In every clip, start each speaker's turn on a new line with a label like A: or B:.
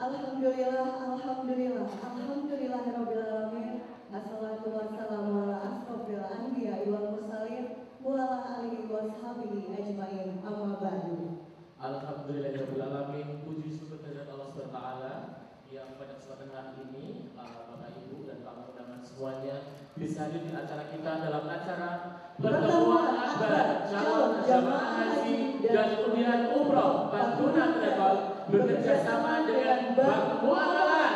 A: Alhamdulillah, alhamdulillah, alhamdulillahirabbil alamin. Assalatu wassalamu ala asrofil anbiya'i wal mursalin wa ala alihi washabihi ajmain. Amma ba'du.
B: Alhamdulillahirabbil alamin. Puji syukur kehadirat Allah SWT yang pada kesempatan hari ini Bapak Ibu dan tamu undangan semuanya bisa hadir di acara kita dalam acara pertemuan akbar calon jamaah haji dan undian umroh Maduna Travel bekerja sama dengan Bank Muamalat.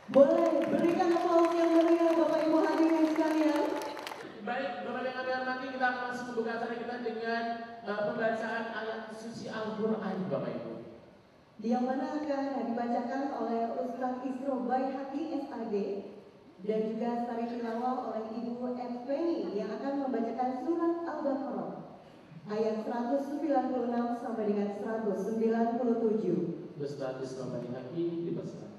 A: Boleh berikan aplaus yang meriah Bapak Ibu hadirin sekalian.
B: Baik, Bapak yang kami hormati, kita akan langsung membuka acara kita dengan pembacaan ayat suci Al-Quran, Bapak Ibu.
A: Yang mana akan dibacakan oleh Ustaz Isro Baihaqi SAD dan juga sari tilawah oleh Ibu F. Feni yang akan membacakan surat Al-Baqarah ayat 196 sampai dengan 197.
B: Ustaz Isro Baihaqi dipersilakan.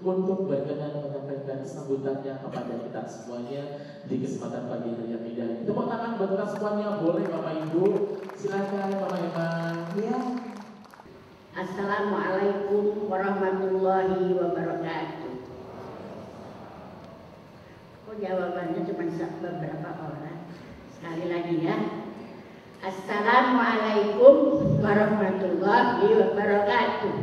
B: Untuk berkenan menyampaikan sambutannya kepada kita semuanya di kesempatan pagi hari yang indah. Tepuk tangan buat kita semuanya, boleh Bapak Ibu? Silakan Bapak Iman.
A: Ya.
C: Assalamualaikum warahmatullahi wabarakatuh. Kok jawabannya cuma beberapa orang? Sekali lagi ya. Assalamualaikum warahmatullahi wabarakatuh.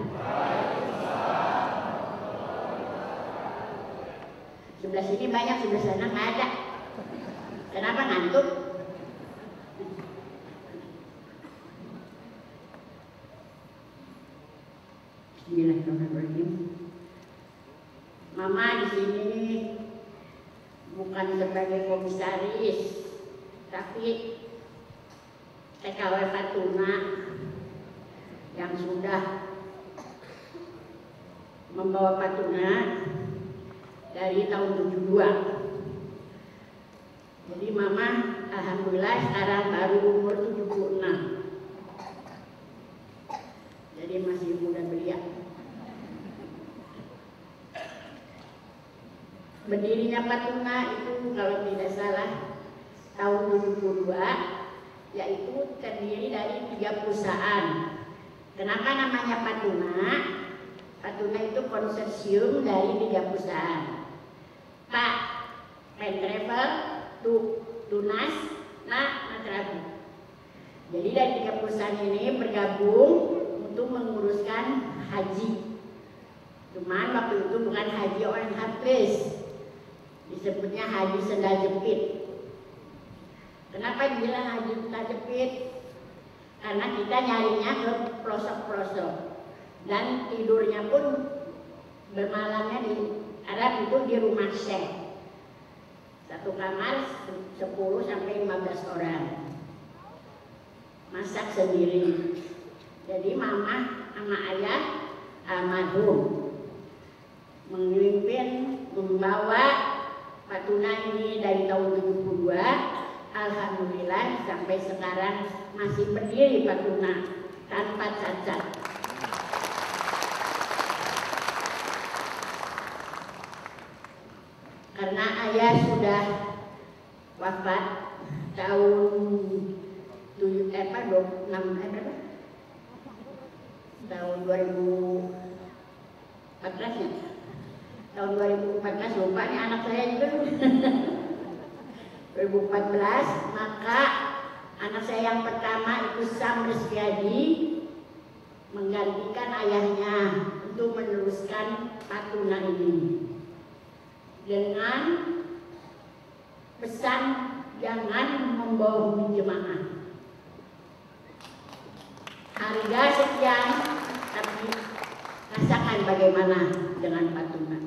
C: Sebelah sini banyak, sebelah sana nggak ada. Kenapa ngantuk? Bismillahirrahmanirrahim. Mama di sini bukan sebagai komisaris, tapi TKW Fatuna yang sudah membawa Fatuna dari tahun 72. Jadi mama alhamdulillah sekarang baru umur 76. Jadi masih muda belia. Berdirinya Fatuna itu kalau tidak salah tahun 72, yaitu terdiri dari 3 perusahaan. Kenapa namanya Fatuna? Fatuna itu konsorsium dari 3 perusahaan. Pak Travel, Tunas, Matrabu. Jadi dari 3 perusahaan ini bergabung untuk menguruskan haji. Cuman waktu itu bukan haji orang hafiz, disebutnya haji sendal jepit. Kenapa dibilang haji sendal jepit? karena kita nyarinya ke pelosok-pelosok dan tidurnya pun bermalamnya di Arab itu di rumah syekh. Satu kamar 10 sampai 15 orang. Masak sendiri. Jadi mama sama ayah almarhum memimpin membawa Pak Tuna ini dari tahun 72. Alhamdulillah sampai sekarang masih berdiri Pak Tuna tanpa cacat. Karena ayah sudah wafat tahun 2014 ya. Tahun 2014 lupa nih anak saya juga 2014, maka anak saya yang pertama itu Sam Rizkyadi menggantikan ayahnya untuk meneruskan Pak Tuna ini dengan pesan jangan membohongi jemaah. Harga sekian, tapi rasakan bagaimana dengan Pak Tuna.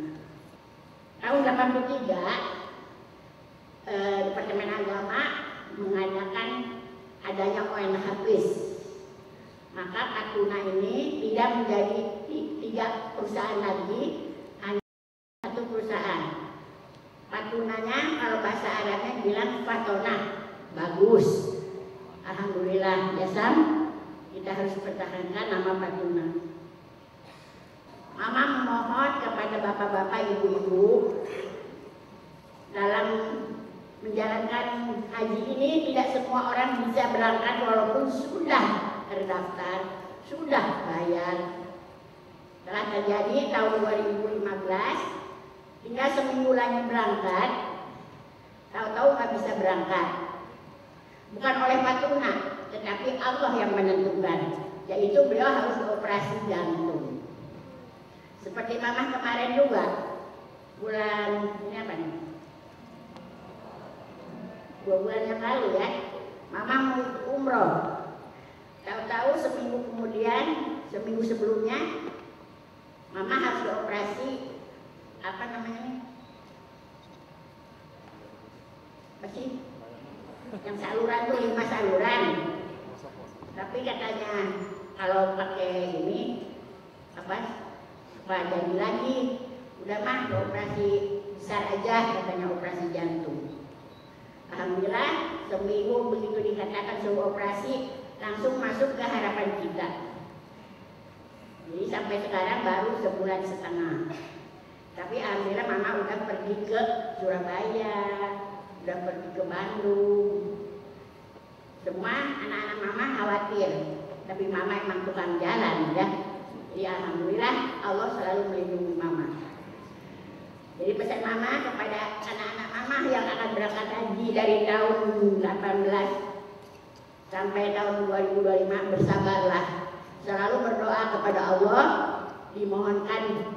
C: Tahun 83 Departemen Agama mengadakan adanya ON Hafiz. Maka Pak Tuna ini tidak menjadi 3 perusahaan lagi, hanya 1 perusahaan. Pak Tunanya kalau bahasa Arabnya bilang Fatona, bagus. Alhamdulillah, ya Sam, kita harus pertahankan nama Pak Tuna. Mama memohon kepada bapak-bapak, ibu-ibu dalam menjalankan haji ini tidak semua orang bisa berangkat walaupun sudah terdaftar, sudah bayar. Telah terjadi tahun 2015, tinggal seminggu lagi berangkat, tahu-tahu nggak bisa berangkat. Bukan oleh Pak Tuna, tetapi Allah yang menentukan, yaitu beliau harus operasi jantung. Seperti Mama kemarin juga, bulan ini apa nih? 2 bulan yang lalu ya, Mama mau umroh. Tahu-tahu seminggu kemudian, seminggu sebelumnya, Mama harus dioperasi apa namanya? Apa sih? Yang saluran tuh 5 saluran. Tapi katanya kalau pakai ini apa? Jadi lagi, udah mah operasi besar aja katanya, operasi jantung. Alhamdulillah seminggu begitu dikatakan suruh operasi langsung masuk ke harapan kita. Jadi sampai sekarang baru 1,5 bulan. Tapi alhamdulillah Mama udah pergi ke Surabaya, udah pergi ke Bandung. Semua anak-anak Mama khawatir, tapi Mama emang tukang jalan ya. Jadi alhamdulillah Allah selalu melindungi Mama. Jadi pesan Mama kepada anak-anak Mama yang akan berangkat haji dari tahun 18 sampai tahun 2025, bersabarlah. Selalu berdoa kepada Allah, dimohonkan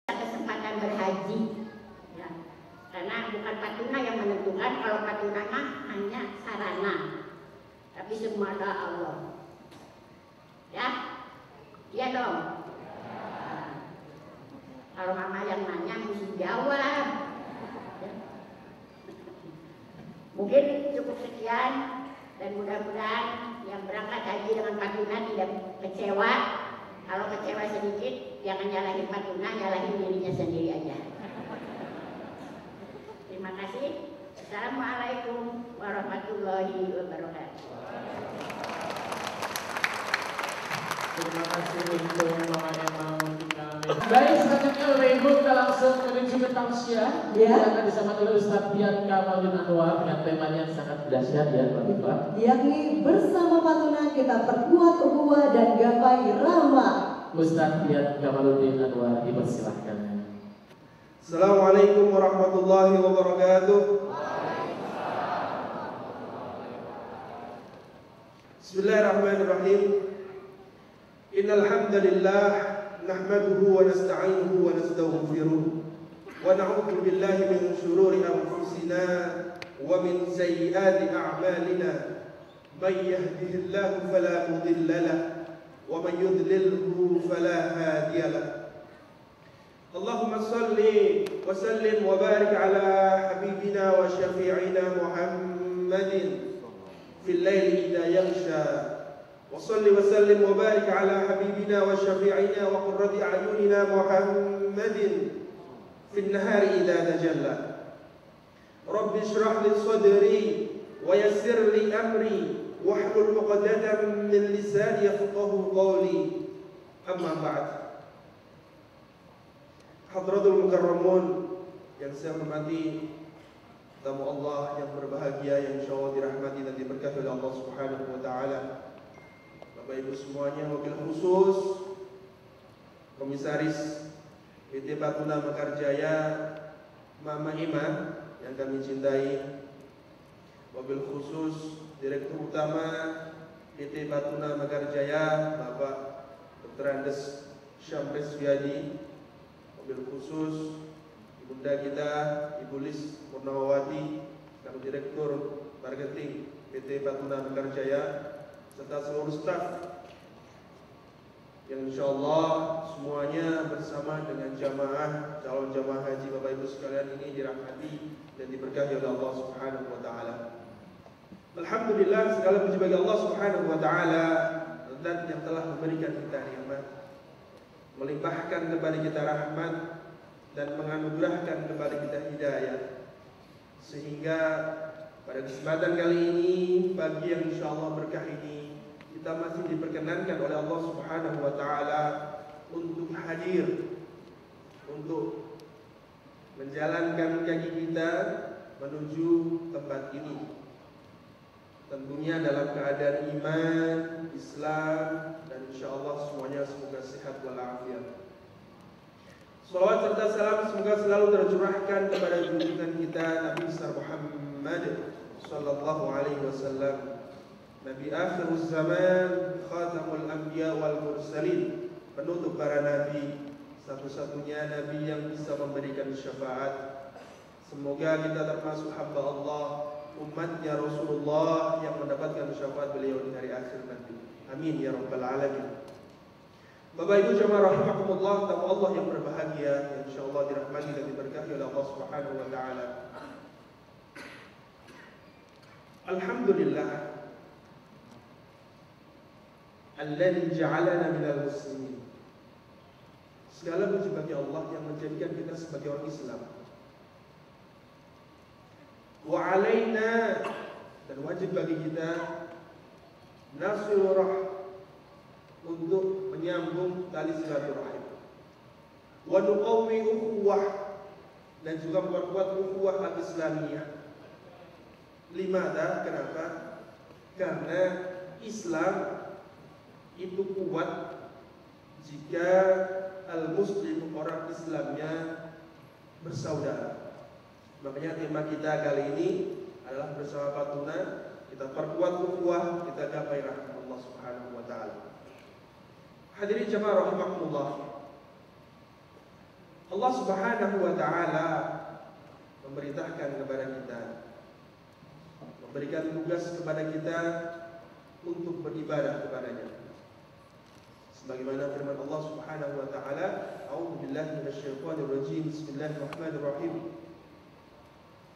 C: kesempatan berhaji. Ya. Karena bukan Pak Tuna yang menentukan, kalau Pak Tuna mah hanya sarana. Tapi semua doa Allah. Ya. Iya dong. Kalau Mama yang nanya mesti jawab. Ya. Mungkin cukup sekian dan mudah-mudahan yang berangkat haji dengan Pak Tuna tidak kecewa. Kalau kecewa sedikit, jangan nyalahin Pak Tuna, nyalahin dirinya sendiri aja. Terima kasih. Assalamualaikum warahmatullahi wabarakatuh.
B: Terima kasih untuk Mama Emang. Baik, selanjutnya Ibu kita langsung menuju ke tausiah.
A: Ya.
B: Yang akan disampaikan oleh Ustaz Pian Kamaludin Anwar dengan temanya yang sangat dahsyat ya, Bapak.
A: Yakni bersama Pak Tuna kita perkuat ukhuwah dan gapai rahmah.
B: Ustaz Pian Kamaludin Anwar dipersilahkan.
D: Assalamualaikum warahmatullahi wabarakatuh. Bismillahirrahmanirrahim. Innal hamdalillah nahmaduhu wa nasta'inuhu wa nastaghfiruh wa na'udzu billahi min shururi anfusina wa min sayyiati a'malina. من يهده الله فلا مضل له ومن يضلله فلا هادي له. اللهم صل وسلم وبارك على حبيبنا وشفيعنا محمد في الليل إذا يغشى، وصل وسلم وبارك على حبيبنا وشفيعنا وقرة أعيننا محمد في النهار إذا تجلى. رب اشرح لي صدري ويسر لي أمري واحلل عقدة من لساني يفقهوا قولي. أما بعد. Hadratul Mukarramun yang saya hormati, tamu Allah yang berbahagia yang insyaallah dirahmati dan diberkahi oleh Allah Subhanahu wa taala. Bapak Ibu semuanya, wabil khusus Komisaris PT Batuna Mekarjaya Mama Iman yang kami cintai, wabil khusus Direktur Utama PT Batuna Mekarjaya Bapak Dr. Andes Syamres Wiyadi, wabil khusus Ibunda kita Ibu Lis Purnawati selaku Direktur Marketing PT Batuna Mekarjaya, serta seluruh staf yang insyaallah semuanya bersama dengan jamaah calon jamaah haji Bapak Ibu sekalian ini dirahmati dan diberkahi oleh Allah Subhanahu wa taala. Alhamdulillah, segala puji bagi Allah Subhanahu wa taala dan yang telah memberikan kita nikmat, melimpahkan kepada kita rahmat dan menganugerahkan kepada kita hidayah, sehingga pada kesempatan kali ini, pagi yang insyaallah berkah ini, kita masih diperkenankan oleh Allah Subhanahu wa taala untuk hadir, untuk menjalankan kaki kita menuju tempat ini. Tentunya dalam keadaan iman, Islam, dan insyaallah semuanya semoga sehat walafiat. Salawat serta salam semoga selalu tercurahkan kepada junjungan kita Nabi besar Muhammad sallallahu alaihi wasallam, Nabi akhir zaman, khatamul anbiya wal mursalin, penutup para nabi, satu-satunya nabi yang bisa memberikan syafaat. Semoga kita termasuk hamba Allah, umatnya Rasulullah yang mendapatkan syafaat beliau di hari akhir nanti. Amin ya rabbal alamin. Bapak Ibu jamaah rahimakumullah, tamu Allah yang berbahagia yang insyaallah dirahmati dan diberkahi oleh Allah Subhanahu wa taala. Alhamdulillah alladzi ja'alana minal muslimin. Segala puji bagi Allah yang menjadikan kita sebagai orang Islam. Wa alaina, dan wajib bagi kita nasrullah, untuk menyambung tali silaturahim. Wa nuqawwi ukhuwah, dan juga memperkuat ukhuwah al-islamiyah. Limada? Kenapa? Karena Islam itu kuat jika al-muslim, orang Islamnya bersaudara. Makanya tema kita kali ini adalah bersama Batuna, kita perkuat ukhuwah, kita gapai rahmat Allah Subhanahu wa taala. Hadirin jamaah rahimakumullah, Allah Subhanahu wa taala memerintahkan kepada kita, memberikan tugas kepada kita untuk beribadah kepadanya. Sebagaimana firman Allah Subhanahu wa taala, A'udzu billahi minasyaitonir rajim. Bismillahirrahmanirrahim.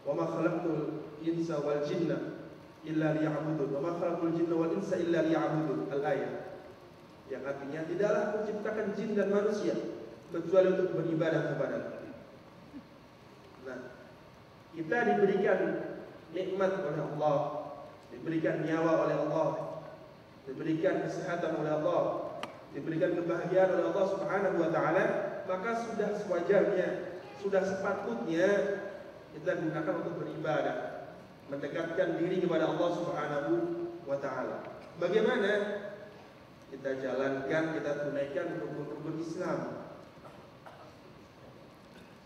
D: Wa ma khalaqtul insa wal jinna illa liya'budun. Wa ma khalaqtul jinna wal insa illa liya'budun. Al-ayat. Yang artinya tidaklah menciptakan jin dan manusia kecuali untuk beribadah kepada-Nya. Nah, kita diberikan nikmat oleh Allah, diberikan nyawa oleh Allah, diberikan kesehatan oleh Allah, diberikan kebahagiaan oleh Allah Subhanahu wa taala, maka sudah sewajarnya, sudah sepatutnya kita gunakan untuk beribadah, mendekatkan diri kepada Allah Subhanahu wa taala. Bagaimana kita jalankan, kita tunaikan rukun-rukun Islam?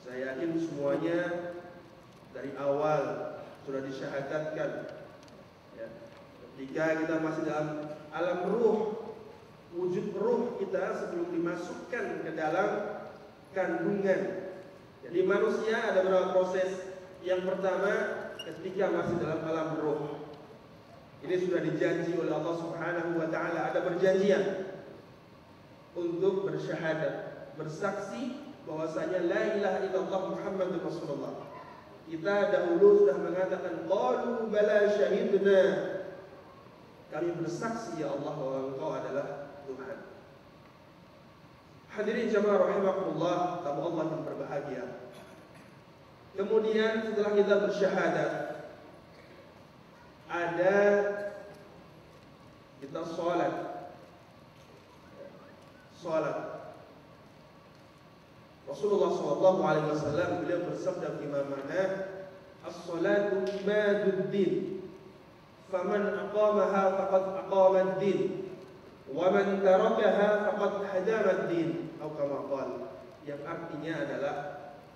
D: Saya yakin semuanya dari awal sudah disyahadatkan ya. Ketika kita masih dalam alam ruh, wujud ruh kita sebelum dimasukkan ke dalam kandungan. Jadi manusia ada beberapa proses. Yang pertama ketika masih dalam alam ruh, Ini sudah dijanji oleh Allah Subhanahu wa taala, ada perjanjian untuk bersyahadat, bersaksi bahwasanya la ilaha illallah Muhammadur Rasulullah. Kita dahulu sudah mengatakan qalu bala syahidna. Kami bersaksi ya Allah bahwa Engkau adalah Tuhan. Hadirin jamaah rahimakumullah, tamu Allah yang berbahagia. Kemudian setelah kita bersyahadat, ada kita sholat. Rasulullah SAW beliau bersabda di mana as-salatu imaduddin, faman aqamaha faqad aqama ad-din, wa man tarakaha faqad hadama ad-din, atau kama qala, yang artinya adalah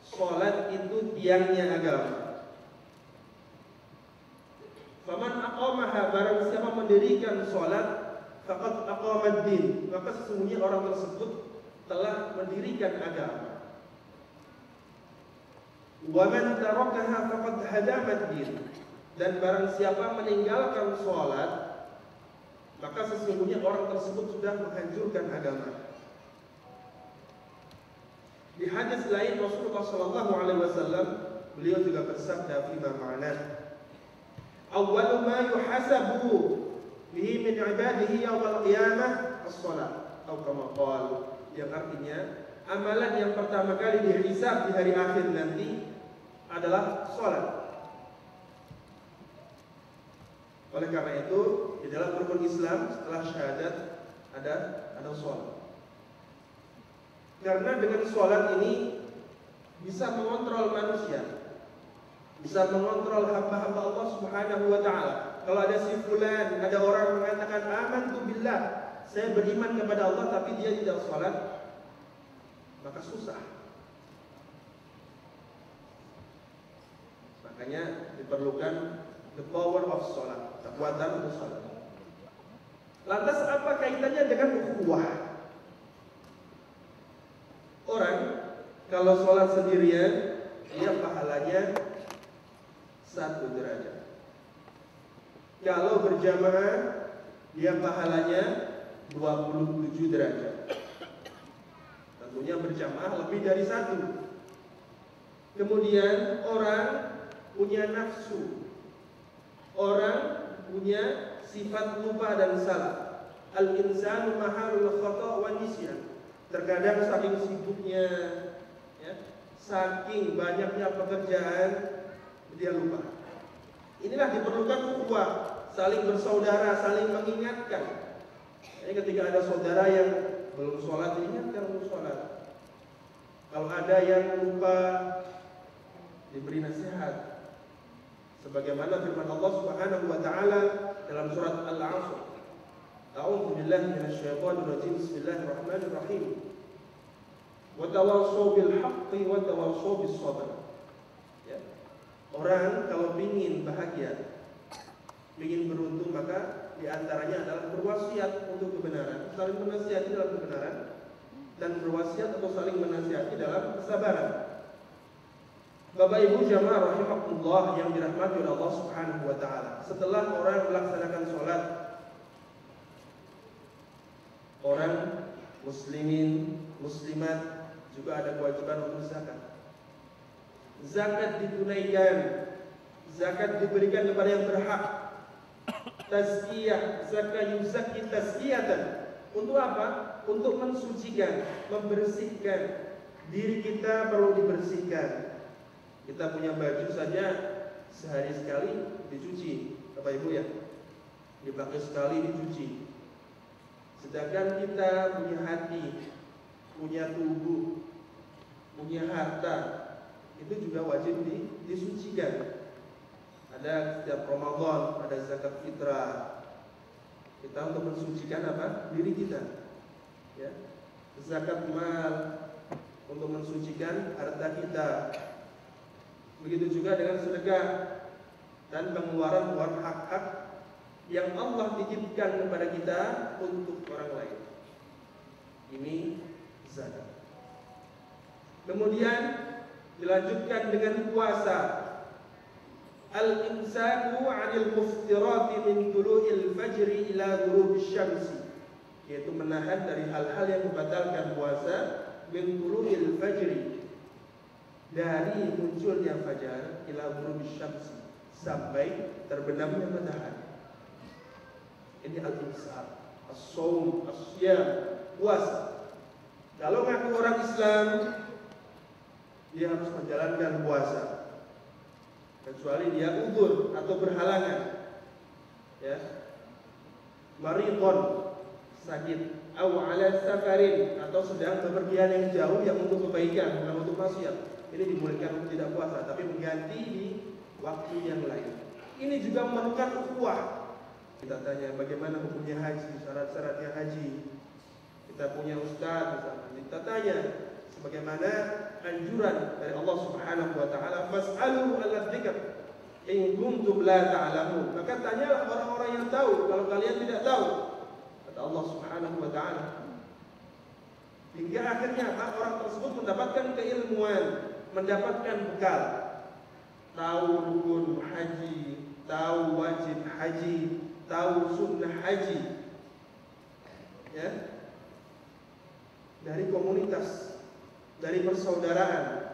D: salat itu tiangnya agama. Faman aqamaha, barang siapa mendirikan salat, faqad aqama ad-din, maka sesungguhnya orang tersebut telah mendirikan agama. Wa man tarakaha faqad hadama ad-din, dan barang siapa meninggalkan salat, maka sesungguhnya orang tersebut sudah menghancurkan agama. Di hadis lain Rasulullah SAW beliau juga bersabda fima ma'na, awwalu ma yuhasabu bihi min ibadihi yawmal qiyamah as-salat, atau kama qala, yang artinya amalan yang pertama kali dihisab di hari akhir nanti adalah salat. Oleh karena itu, di dalam rukun Islam setelah syahadat ada salat. Karena dengan salat ini bisa mengontrol manusia, bisa mengontrol hamba-hamba Allah Subhanahu wa taala. Kalau ada si fulan, ada orang mengatakan amantu billah, saya beriman kepada Allah, tapi dia tidak salat, maka susah. Makanya diperlukan the power of salat, kekuatan untuk salat. Lantas apa kaitannya dengan ukhuwah? Orang kalau sholat sendirian, dia pahalanya 1 derajat. Kalau berjamaah, dia pahalanya 27 derajat. Tentunya berjamaah lebih dari 1. Kemudian orang punya nafsu, orang punya sifat lupa dan salah. Al-insanu mahalul khata' wa nisyan. Terkadang saking sibuknya, ya, saking banyaknya pekerjaan, dia lupa. Inilah diperlukan ukhuwah, saling bersaudara, saling mengingatkan. Jadi ketika ada saudara yang belum sholat, diingatkan untuk sholat. Kalau ada yang lupa, diberi nasihat. Sebagaimana firman Allah Subhanahu wa taala dalam surat Al-'Asr. A'udzu billahi minasyaitonir rajim. Bismillahirrahmanirrahim. Wa tawassaw bil haqqi wa tawassaw bis sabr. Ya. Orang kalau ingin bahagia, ingin beruntung, maka di antaranya adalah berwasiat untuk kebenaran, saling menasihati dalam kebenaran, dan berwasiat atau saling menasihati dalam kesabaran. Bapak Ibu jamaah rahimakumullah yang dirahmati oleh Allah Subhanahu wa taala. Setelah orang melaksanakan sholat, orang muslimin, muslimat juga ada kewajiban untuk zakat. Zakat ditunaikan, zakat diberikan kepada yang berhak. Tazkiyah, zakat yuzakki tazkiyatan. Untuk apa? Untuk mensucikan, membersihkan. Diri kita perlu dibersihkan. Kita punya baju saja sehari sekali dicuci, Bapak Ibu ya, dipakai sekali dicuci. Sedangkan kita punya hati, punya tubuh, punya harta, itu juga wajib disucikan. Ada setiap Ramadan, ada zakat fitrah. Kita untuk mensucikan apa? Diri kita. Ya. Zakat mal untuk mensucikan harta kita. Begitu juga dengan sedekah dan pengeluaran hak-hak yang Allah titipkan kepada kita untuk orang lain. Ini zakat. Kemudian dilanjutkan dengan puasa. al-imsaku 'anil muftirati min tulu'il fajri ila ghurubish syamsi, yaitu menahan dari hal-hal yang membatalkan puasa min tulu'il fajri, dari munculnya fajar, ila ghurubish syamsi, sampai terbenamnya matahari. Ini al-imsak, as-shaum, as-siyam, puasa. Kalau ngaku orang Islam, dia harus menjalankan puasa, kecuali dia udzur atau berhalangan, ya, maridon, sakit, aw ala safarin, atau sedang bepergian yang jauh yang untuk kebaikan, bukan untuk maksiat. Ini dibolehkan untuk tidak puasa, tapi mengganti di waktu yang lain. Ini juga memerlukan ukhuwah. Kita tanya bagaimana hukumnya haji, syarat-syaratnya haji. Kita punya ustaz misalnya, kita tanya sebagaimana anjuran dari Allah Subhanahu wa taala, fas'alu ala dzikr in kuntum la ta'lamun. Maka tanyalah orang-orang yang tahu kalau kalian tidak tahu, kata Allah Subhanahu wa taala. Hingga akhirnya orang tersebut mendapatkan keilmuan, mendapatkan bekal, tahu rukun haji, tahu wajib haji, tahu sunnah haji, ya, dari komunitas, dari persaudaraan.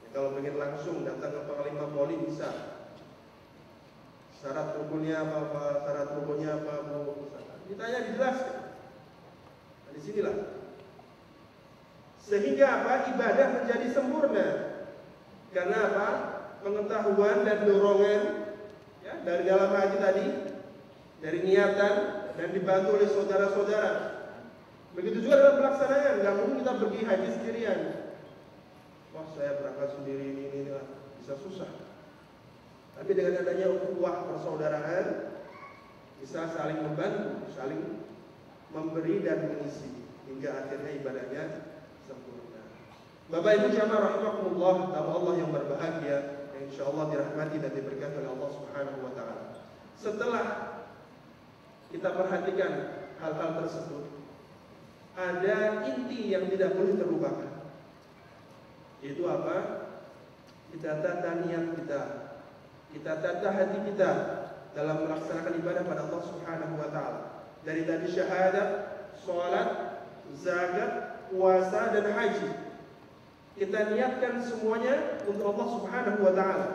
D: Ya, kalau pengen langsung datang ke Panglima Poli bisa. Syarat rukunnya apa, syarat rukunnya apa, ditanya dijelaskan. Nah, disinilah. Sehingga apa? Ibadah menjadi sempurna. Karena apa? Pengetahuan dan dorongan, ya, dari dalam haji tadi, dari niatan, dan dibantu oleh saudara-saudara. Begitu juga dalam pelaksanaan, nggak mungkin kita pergi haji sendirian. Wah, saya berangkat sendiri ini bisa susah. Tapi dengan adanya ukhuwah persaudaraan, bisa saling membantu, saling memberi dan mengisi, hingga akhirnya ibadahnya sempurna. Bapak Ibu jamaah rahimakumullah, tamu Allah yang berbahagia, yang insyaallah dirahmati dan diberkati oleh Allah Subhanahu wa taala. Setelah kita perhatikan hal-hal tersebut, ada inti yang tidak boleh terlupakan. Itu apa? Kita tata niat kita, kita tata hati kita dalam melaksanakan ibadah pada Allah Subhanahu wa taala. Dari tadi syahadat, salat, zakat, puasa dan haji. Kita niatkan semuanya untuk Allah Subhanahu wa taala.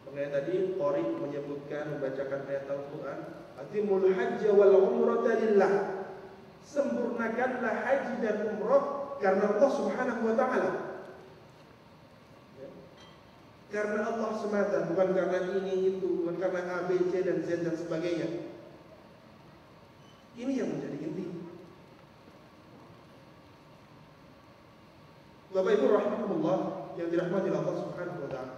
D: Makanya tadi Qari menyebutkan, membacakan ayat Al-Qur'an, atimul hajja wal umrata lillah. Sempurnakanlah haji dan umrah karena Allah Subhanahu wa taala. Ya. Karena Allah semata, bukan karena ini itu, bukan karena A, B, C dan Z dan sebagainya. Ini yang menjadi inti. Bapak Ibu rahimakumullah yang dirahmati Allah Subhanahu wa taala.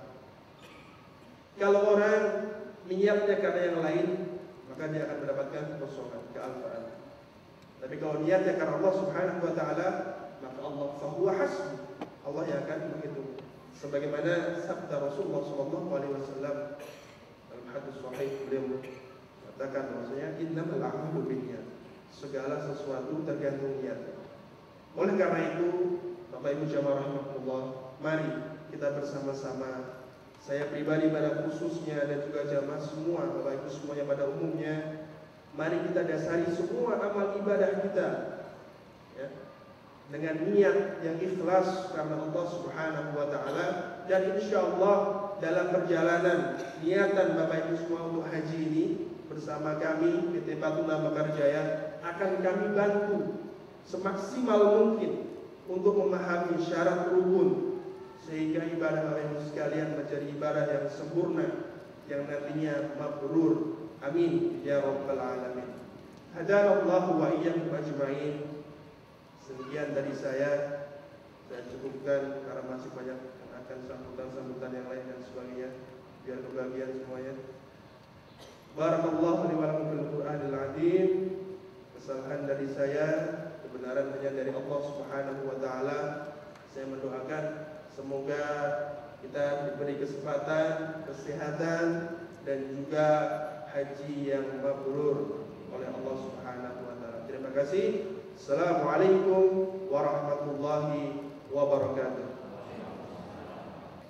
D: Kalau orang niatnya karena yang lain, maka dia akan mendapatkan kekosongan, kealfaan. Tapi kalau niatnya karena Allah Subhanahu wa taala, maka Allah fahuwa hasbuh. Allah yang akan menghitung. Sebagaimana sabda Rasulullah sallallahu alaihi wasallam dalam hadis sahih, beliau mengatakan bahwasanya innamal a'malu binniyat. Segala sesuatu tergantung niat. Oleh karena itu, Bapak Ibu jamaah rahimakumullah, mari kita bersama-sama, saya pribadi pada khususnya dan juga jamaah semua, Bapak Ibu semuanya pada umumnya, mari kita dasari semua amal ibadah kita, ya, dengan niat yang ikhlas karena Allah Subhanahu wa taala. Dan insyaallah dalam perjalanan niatan Bapak Ibu semua untuk haji ini bersama kami PT Patuna Mekar Jaya akan kami bantu semaksimal mungkin untuk memahami syarat rukun, sehingga ibadah Bapak Ibu sekalian menjadi ibadah yang sempurna, yang nantinya mabrur. Amin ya rabbal alamin. Hadanallahu wa iyyakum ajmain. Sekian dari saya cukupkan karena masih banyak yang akan sambutan-sambutan yang lain dan sebagainya, biar kebahagiaan semuanya. Barakallahu li wa lakum fil Qur'anil azim. Kesalahan dari saya, kebenaran hanya dari Allah Subhanahu wa taala. Saya mendoakan semoga kita diberi kesempatan, kesehatan dan juga haji yang mabrur oleh Allah Subhanahu wa taala. Terima kasih. Assalamualaikum warahmatullahi wabarakatuh.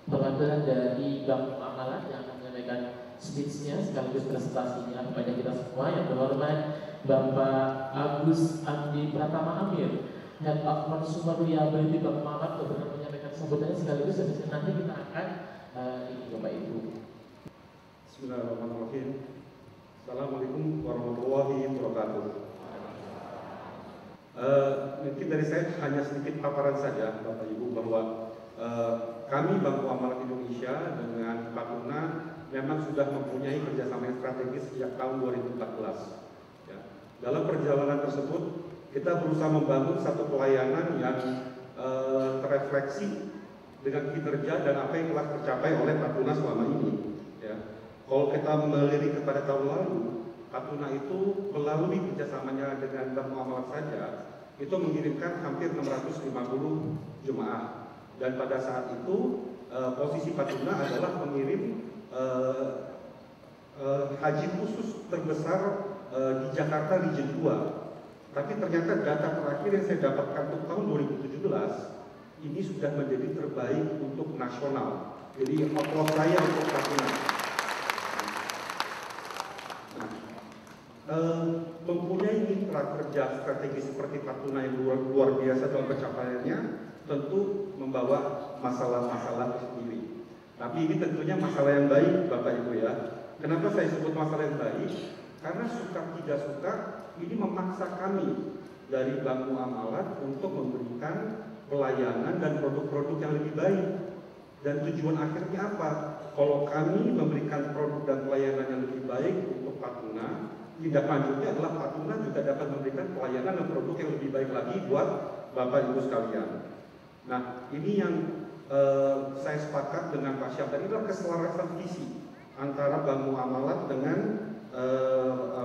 B: perwakilan dari Bank Muamalat yang akan menyampaikan speech-nya sekaligus presentasinya kepada kita semua. Yang terhormat Bapak Agus Andi Pratama Amir, Head of Consumer Liability Bank Muamalat, untuk menyampaikan sambutannya sekaligus nanti kita akan Bapak Ibu.
E: Bismillahirrahmanirrahim. Assalamualaikum warahmatullahi wabarakatuh. Mungkin dari saya hanya sedikit paparan saja Bapak Ibu bahwa kami Bank Muamalat Indonesia dengan Patuna memang sudah mempunyai kerjasama yang strategis sejak tahun 2014. Ya. Dalam perjalanan tersebut kita berusaha membangun satu pelayanan yang terrefleksi dengan kinerja dan apa yang telah tercapai oleh Patuna selama ini. Ya. Kalau kita melirik kepada tahun lalu, Patuna itu melalui kerjasamanya dengan Bank Muamalat saja itu mengirimkan hampir 650 jemaah. Dan pada saat itu posisi Patuna adalah mengirim haji khusus terbesar di Jakarta Region 2. Tapi ternyata data terakhir yang saya dapatkan untuk tahun 2017 ini sudah menjadi terbaik untuk nasional. Jadi applause saya untuk Patuna. Mempunyai mitra kerja strategis seperti Patuna yang luar biasa dalam pencapaiannya tentu membawa masalah-masalah tersendiri. Tapi ini tentunya masalah yang baik Bapak Ibu ya. Kenapa saya sebut masalah yang baik? Karena suka tidak suka ini memaksa kami dari Bank Muamalat untuk memberikan pelayanan dan produk-produk yang lebih baik. Dan tujuan akhirnya apa? Kalau kami memberikan produk dan pelayanan yang lebih baik untuk Patuna, tindak lanjutnya adalah Patuna juga dapat memberikan pelayanan dan produk yang lebih baik lagi buat Bapak Ibu sekalian. Nah, ini yang saya sepakat dengan Pak Syam tadi adalah keselarasan visi antara Bank Muamalat dengan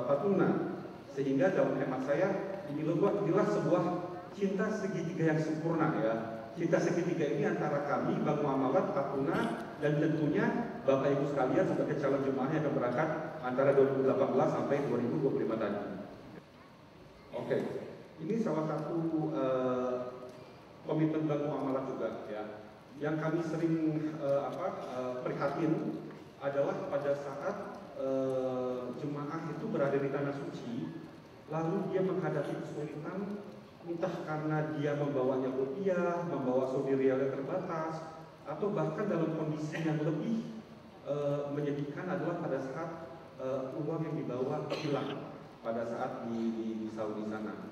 E: Patuna. Sehingga dalam hemat saya inilah sebuah cinta segitiga yang sempurna ya. Cinta segitiga ini antara kami Bank Muamalat, Patuna, dan tentunya Bapak Ibu sekalian sebagai calon jemaah yang akan berangkat antara 2018 sampai 2025 tadi. Oke, ini salah satu komitmen Bank Muamalat juga ya. Yang kami sering prihatin adalah pada saat jemaah itu berada di tanah suci, lalu dia menghadapi kesulitan, entah karena dia membawanya rupiah, membawa Saudi Riyal yang terbatas, atau bahkan dalam kondisi yang lebih menyedihkan adalah pada saat uang yang dibawa hilang pada saat di Saudi sana.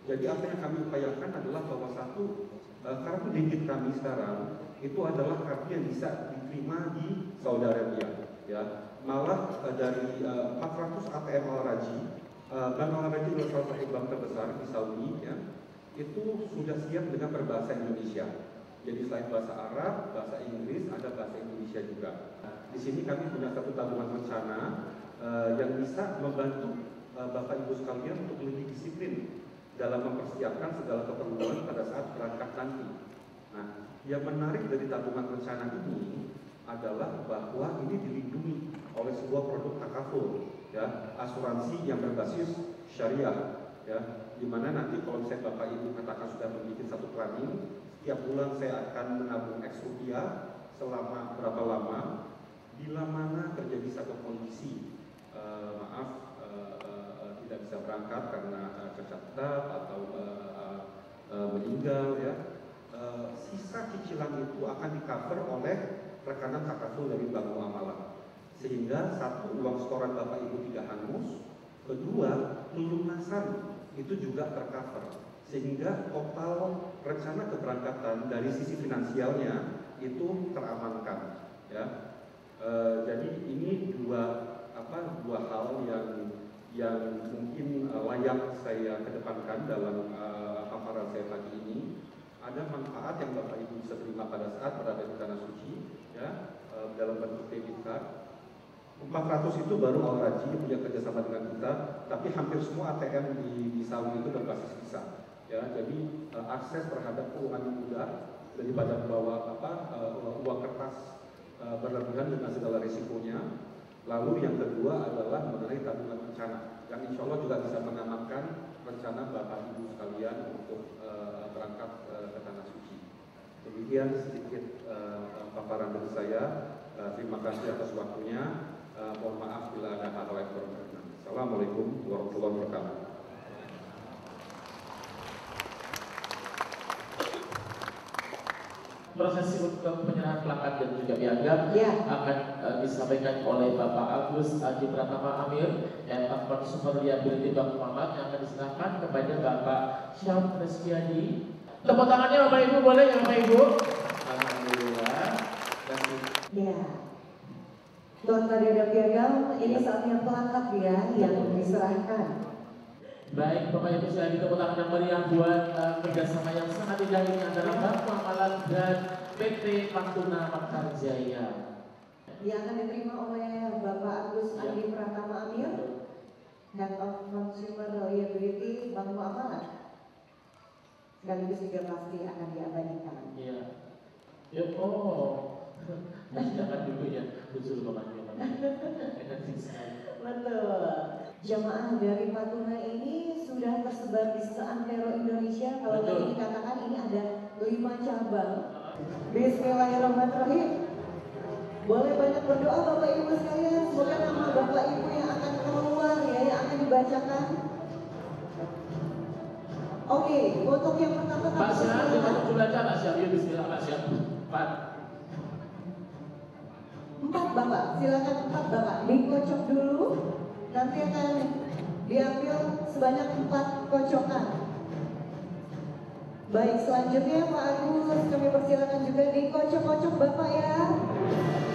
E: Jadi apa yang kami upayakan adalah bahwa satu, kartu debit kami sekarang itu adalah kartu yang bisa diterima di Saudi Arabia. Ya, malah dari 400 ATM Al-Raji, Bank Al-Raji adalah salah satu bank terbesar di Saudi, ya, itu sudah siap dengan berbahasa Indonesia. Jadi selain bahasa Arab, bahasa Inggris, ada bahasa Indonesia juga. Di sini kami punya satu tabungan rencana yang bisa membantu Bapak Ibu sekalian untuk lebih disiplin dalam mempersiapkan segala keperluan pada saat berangkat nanti. Nah, yang menarik dari tabungan rencana ini adalah bahwa ini dilindungi oleh sebuah produk takaful, ya, asuransi yang berbasis syariah, ya, di mana nanti kalau misalnya Bapak Ibu katakan sudah membuat satu planning, setiap bulan saya akan menabung X rupiah selama berapa lama, bila mana terjadi satu kondisi tidak bisa berangkat karena cacat atau meninggal, ya, sisa cicilan itu akan di-cover oleh rekanan takaful dari Bank Muamalat, sehingga satu, uang setoran Bapak Ibu tidak hangus, kedua, pelunasan itu juga tercover, sehingga total rencana keberangkatan dari sisi finansialnya itu teramankan, ya. Jadi ini dua hal yang mungkin layak saya kedepankan dalam paparan saya pagi ini. Ada manfaat yang Bapak Ibu bisa terima pada saat berada di tanah suci, ya, dalam bentuk debit card. 400 itu baru Al-Raji punya kerjasama dengan kita, tapi hampir semua ATM di Saudi itu berbasis Visa, ya. Jadi akses terhadap keuangan yang mudah daripada membawa uang kertas berlebihan dengan segala risikonya. Lalu yang kedua adalah mengenai tabungan rencana, yang insya Allah juga bisa mengamankan rencana Bapak Ibu sekalian untuk berangkat ke tanah suci. Demikian sedikit paparan dari saya. Terima kasih atas waktunya. Mohon maaf bila ada hal-hal yang kurang berkenan. Assalamualaikum warahmatullahi wabarakatuh.
B: Prosesi untuk penyerahan plakat dan juga piagam akan disampaikan oleh Bapak Agus Adi Pratama Amir dan Consumer Liability Bank Muhammad yang akan diserahkan kepada Bapak Syam Reskiadi. Tepuk tangannya Bapak Ibu, boleh ya Bapak Ibu? Alhamdulillah.
A: Ya. Tuan tadi ada piagam, ini saatnya plakat ya yang diserahkan.
B: Baik, Bapak Ibu sekalian, tepuk tangan yang meriah buat kerjasama yang sangat indah ini antara Bank Muamalat dan PT Pantuna Mekarjaya.
A: Yang akan diterima oleh Bapak Agus Adi Pratama Amir, Head of Consumer Liability Bank Muamalat. Sekaligus juga pasti akan diabadikan.
B: Iya. Ya, silakan dulu ya, usul Bapaknya.
A: Betul. Jamaah dari Pantuna ini sudah tersebar di seantero Indonesia. Kalau tadi dikatakan ini ada 5 cabang. Bismillahirrahmanirrahim. Boleh banyak berdoa Bapak Ibu sekalian. Semoga nama Bapak Ibu yang akan keluar ya, yang akan dibacakan. Oke, untuk yang pertama
B: Pak Syam, kita mau baca Pak Syam. Yuk bismillah Pak Syam.
A: 4 Bapak, silakan 4 Bapak. Dikocok dulu. Nanti akan diambil sebanyak 4 kocokan. Baik, selanjutnya Pak Agus, kami persilakan juga dikocok-kocok Bapak ya.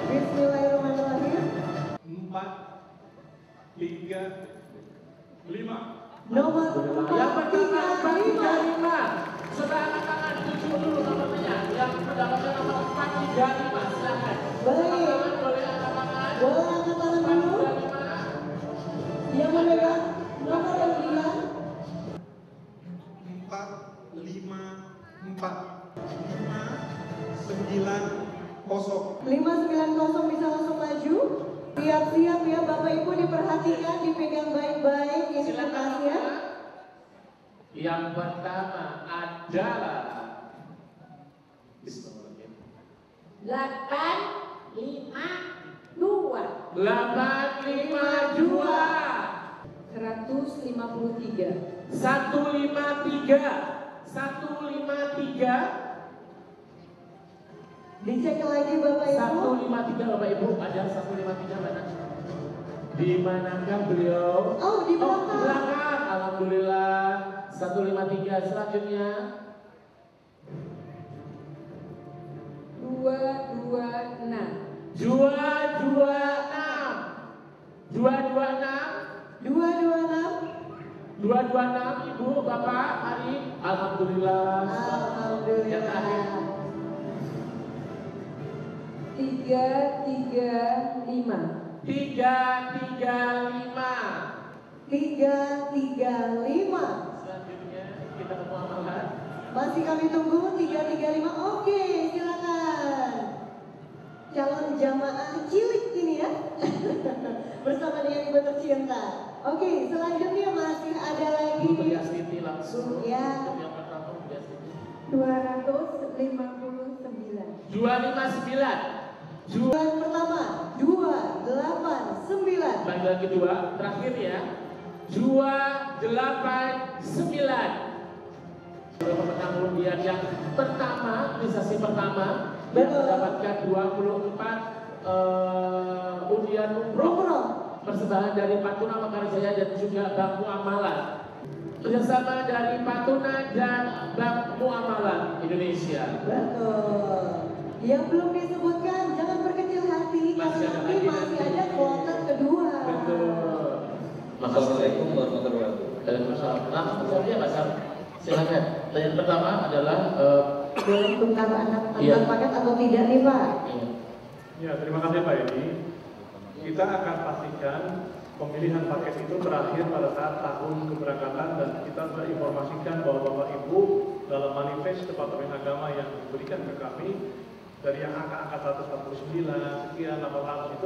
A: Bismillahirrahmanirrahim.
E: 4, 3, 5.
A: Nomor
B: Yang pertama
A: 435.
B: 435. Sebelah tangan 7 dulu nomornya. Yang mendapatkan nomor 435. Silakan.
A: Baik.
B: Boleh angkat tangan.
A: Boleh angkat tangan dulu.
B: 435.
A: Yang memegang nomor yang 9.
E: 4, 5, 4, 5, 9, 0.
A: 590 bisa langsung maju. Siap-siap ya Bapak Ibu, diperhatikan, dipegang baik-baik identitasnya.
B: Yang pertama adalah Bismillahirrahmanirrahim.
C: 852.
B: 852.
A: 153.
B: 153. 153.
A: Dicek lagi Bapak Ibu.
B: 153 Bapak Ibu, ada 153 mana? Di manakah beliau?
A: Oh, di
B: Di
A: belakang.
B: belakang. Alhamdulillah. 153 selanjutnya.
A: 226.
B: 226. 226.
A: 226.
B: 226 Ibu, Bapak, mari. Alhamdulillah. Yang terakhir.
A: Alhamdulillah. 335.
B: 335.
A: 335.
B: Selanjutnya kita ke muamalah.
A: Masih kami tunggu 335. Oke, silakan. Calon jamaah cilik ini ya. Bersama dengan ibu tercinta. Oke, selanjutnya masih ada lagi.
B: Bu Yastiti langsung.
A: Ya.
B: Untuk yang pertama Bu Yastiti.
A: 259.
B: 259.
A: Jualan pertama 289.
B: Panggilan kedua terakhir ya. 289. Pemenang undian yang pertama, sesi pertama yang mendapatkan 24 undian umroh persembahan dari Pantuna Mekarjaya dan juga Bank Muamalat. Kerjasama dari Pantuna dan Bank Muamalat Indonesia.
A: Betul. Yang belum disebutkan jangan berkecil hati karena nanti masih ada kloter kedua.
B: Betul.
F: Assalamualaikum warahmatullahi wabarakatuh.
B: Waalaikumsalam. Nah, sebenarnya Pak Sam, silakan. Yang pertama adalah
A: Boleh tukar anak
B: Iya.
A: paket atau tidak nih Pak?
E: Ya, terima kasih Pak Edi. Kita akan pastikan pemilihan paket itu berakhir pada saat tahun keberangkatan dan kita sudah informasikan bahwa Bapak Ibu dalam manifest Departemen Agama yang diberikan ke kami dari yang angka-angka 149 sekian 800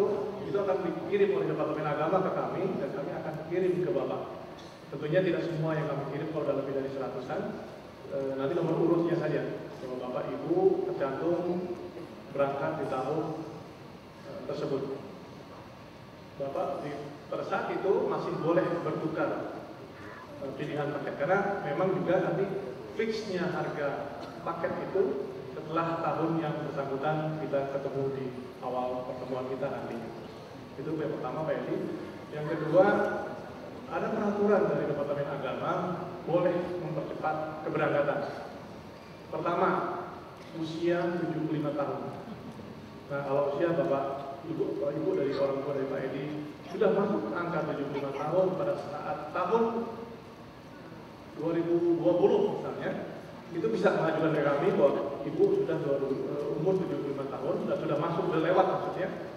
E: itu akan dikirim oleh Departemen Agama ke kami dan kami akan kirim ke Bapak. Tentunya tidak semua yang kami kirim, kalau sudah lebih dari 100-an nanti nomor urutnya saja.
G: bahwa Bapak Ibu tercantum berangkat di tahun tersebut. Bapak pada saat itu masih boleh bertukar pilihan paket karena memang juga nanti fixnya harga paket itu setelah tahun yang bersangkutan kita ketemu di awal pertemuan kita nanti. Itu yang pertama Pak Edi. Yang kedua, ada peraturan dari Departemen Agama boleh mempercepat keberangkatan. Pertama, usia 75 tahun. Nah, kalau usia Bapak Ibu dari orang tua dari Pak Edi sudah masuk ke angka 75 tahun pada saat tahun 2020 misalnya, itu bisa mengajukan ke kami bahwa Ibu sudah umur 75 tahun, sudah masuk, sudah lewat maksudnya.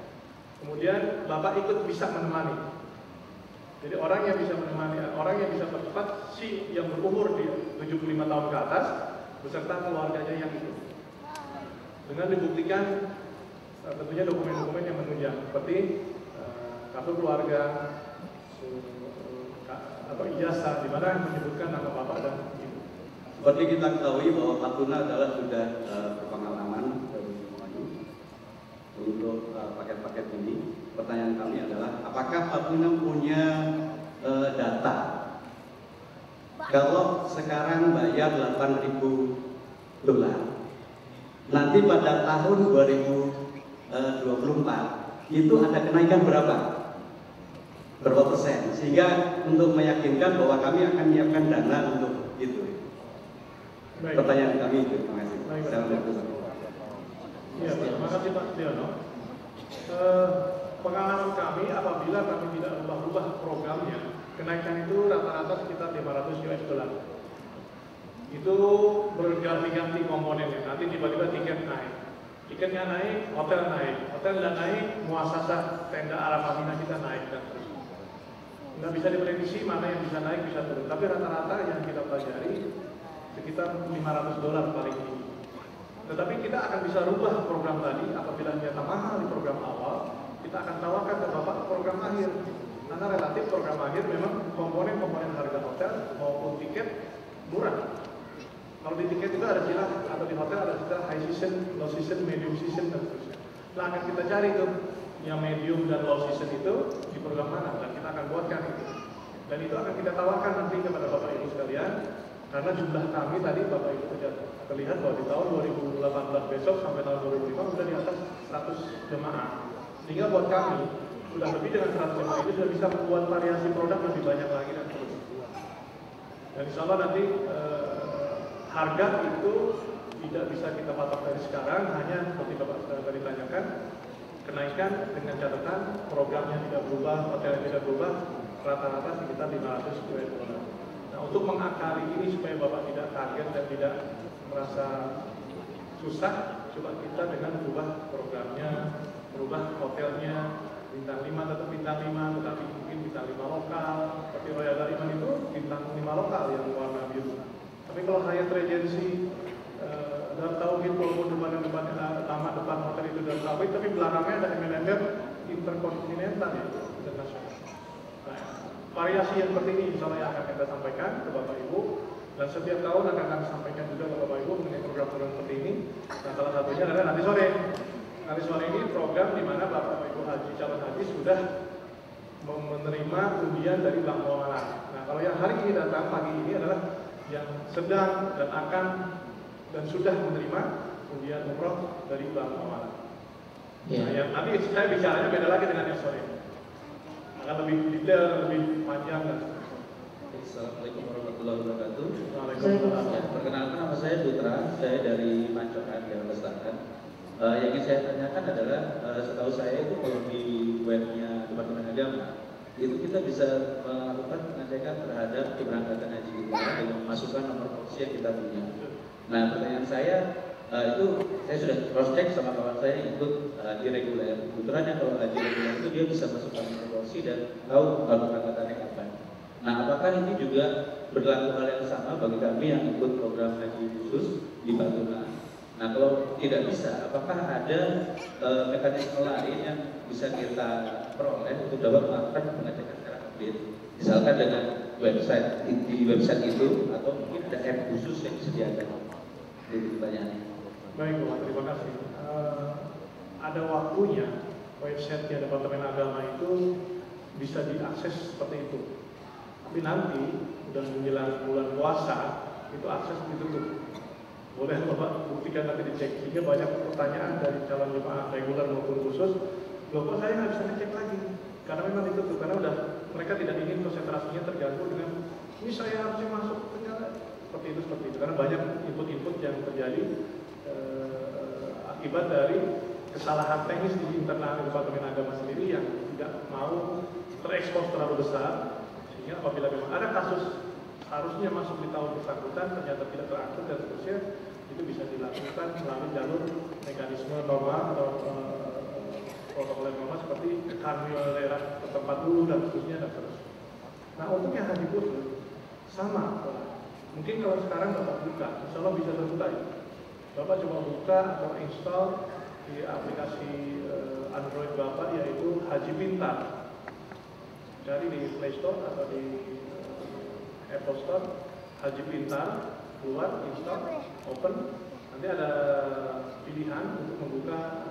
G: Kemudian Bapak ikut bisa menemani. Jadi orang yang bisa menemani, orang yang bisa percepat si yang berumur di 75 tahun ke atas beserta keluarganya yang ikut. Dengan dibuktikan tentunya dokumen-dokumen yang menunjang seperti kartu keluarga atau ijazah di mana menyebutkan nama Bapak dan Ibu.
H: Seperti kita ketahui bahwa Pak Tuna adalah sudah berpengalaman untuk paket-paket ini. Pertanyaan kami adalah, apakah Pak Tuna punya data? Kalau sekarang bayar $8.000, nanti pada tahun 2024 itu ada kenaikan berapa persen? Sehingga untuk meyakinkan bahwa kami akan menyiapkan dana untuk itu.
G: Baik.
H: Pertanyaan kami itu. Terima kasih.
G: Ya, terima kasih Pak Diono. Pengalaman kami apabila kami tidak ubah-ubah programnya, kenaikan itu rata-rata sekitar $500. Itu berganti-ganti komponennya. Nanti tiba-tiba tiket naik, tiketnya naik, hotel tidak naik, muasasah tenda Arafah kita naik dan terusnya. Nggak bisa diprediksi mana yang bisa naik bisa turun. Tapi rata-rata yang kita pelajari sekitar $500 paling tinggi. Tetapi kita akan bisa rubah program tadi apabila ternyata mahal di program awal, kita akan tawarkan ke Bapak program akhir. Karena relatif program akhir memang komponen-komponen harga hotel maupun tiket murah. Kalau di tiket itu ada istilah, atau di hotel ada istilah high season, low season, medium season, dan seterusnya. Nah, akan kita cari tuh yang medium dan low season itu di program mana, dan kita akan buatkan itu. Dan itu akan kita tawarkan nanti kepada Bapak Ibu sekalian, karena jumlah kami tadi Bapak Ibu terlihat bahwa di tahun 2018 besok sampai tahun 2005 sudah di atas 100 jemaah. Sehingga buat kami sudah lebih dengan 100 jemaah itu sudah bisa membuat variasi produk lebih banyak lagi dan seterusnya. Dan insya Allah nanti harga itu tidak bisa kita patok dari sekarang, hanya seperti Bapak tadi tanyakan, kenaikan dengan catatan programnya tidak berubah, hotelnya tidak berubah, rata-rata sekitar $500. Nah, untuk mengakali ini supaya Bapak tidak kaget dan tidak merasa susah, coba kita dengan berubah programnya, berubah hotelnya, bintang 5 tetap bintang 5, tetapi mungkin bintang 5 lokal, seperti Royal Dariman itu bintang 5 lokal yang warna biru. Tapi kalau Hyatt Regency Dar Tauhid walaupun depan taman depan hotel itu Dar Tauhid, tapi belakangnya ada MLM Intercontinental ya, internasional. Nah, variasi yang seperti ini insya Allah yang akan kita sampaikan ke Bapak Ibu, dan setiap tahun akan kami sampaikan juga ke Bapak Ibu mengenai program-program seperti ini. Nah, salah satunya adalah nanti sore. Nanti sore ini program di mana Bapak Ibu haji calon haji sudah menerima undian dari Bank Muamalah. Nah, kalau yang hari ini datang pagi ini adalah yang sedang dan akan dan sudah menerima undian umroh dari Bank Muamalah.
B: Ya.
G: Nah, yang nanti saya bicaranya beda lagi dengan yang sore. Akan lebih detail, lebih panjang dan seterusnya.
F: Assalamualaikum warahmatullahi wabarakatuh.
G: Waalaikumsalam.
F: Ya, perkenalkan nama saya Dutra, saya dari Mancokan, Jakarta Selatan. Yang ingin saya tanyakan adalah, setahu saya itu kalau di webnya Departemen Agama itu kita bisa melakukan pengecekan terhadap keberangkatan haji kita dengan memasukkan nomor polisi yang kita punya. Nah, pertanyaan saya itu saya sudah cross check sama kawan saya yang ikut haji reguler. Kebetulannya kalau haji reguler itu dia bisa masukkan nomor polisi dan tahu kalau keberangkatannya kapan. Nah, apakah ini juga berlaku hal yang sama bagi kami yang ikut program haji khusus di Batuna? Nah, kalau tidak bisa, apakah ada mekanisme lain yang bisa kita peroleh untuk dapat melakukan pengecekan secara update? Misalkan dengan website di website itu, atau mungkin ada app khusus yang disediakan. Jadi pertanyaannya.
G: Baik Bapak, terima kasih. Ada waktunya website Departemen Agama itu bisa diakses seperti itu. Tapi nanti udah menjelang bulan puasa itu akses ditutup. Boleh Bapak buktikan nanti dicek. Sehingga banyak pertanyaan dari calon jemaah reguler maupun khusus. Loh kok saya nggak bisa ngecek lagi? Karena memang ditutup. Karena udah mereka tidak ingin konsentrasinya terganggu dengan ini saya harusnya masuk ternyata seperti itu. Karena banyak input-input yang terjadi akibat dari kesalahan teknis di internal Departemen Agama sendiri yang tidak mau terekspos terlalu besar, sehingga apabila memang ada kasus harusnya masuk di tahun bersangkutan ternyata tidak terangkut dan seterusnya, itu bisa dilakukan melalui jalur mekanisme normal atau protokol normal seperti hamil daerah tempat dulu dan seterusnya dan seterusnya. Nah untuk yang haji khusus sama, mungkin kalau sekarang Bapak buka, insya Allah bisa terbuka ya. Bapak coba buka atau install di aplikasi Android Bapak yaitu Haji Pintar. Cari di Play Store atau di Apple Store Haji Pintar, keluar, install, open. Nanti ada pilihan untuk membuka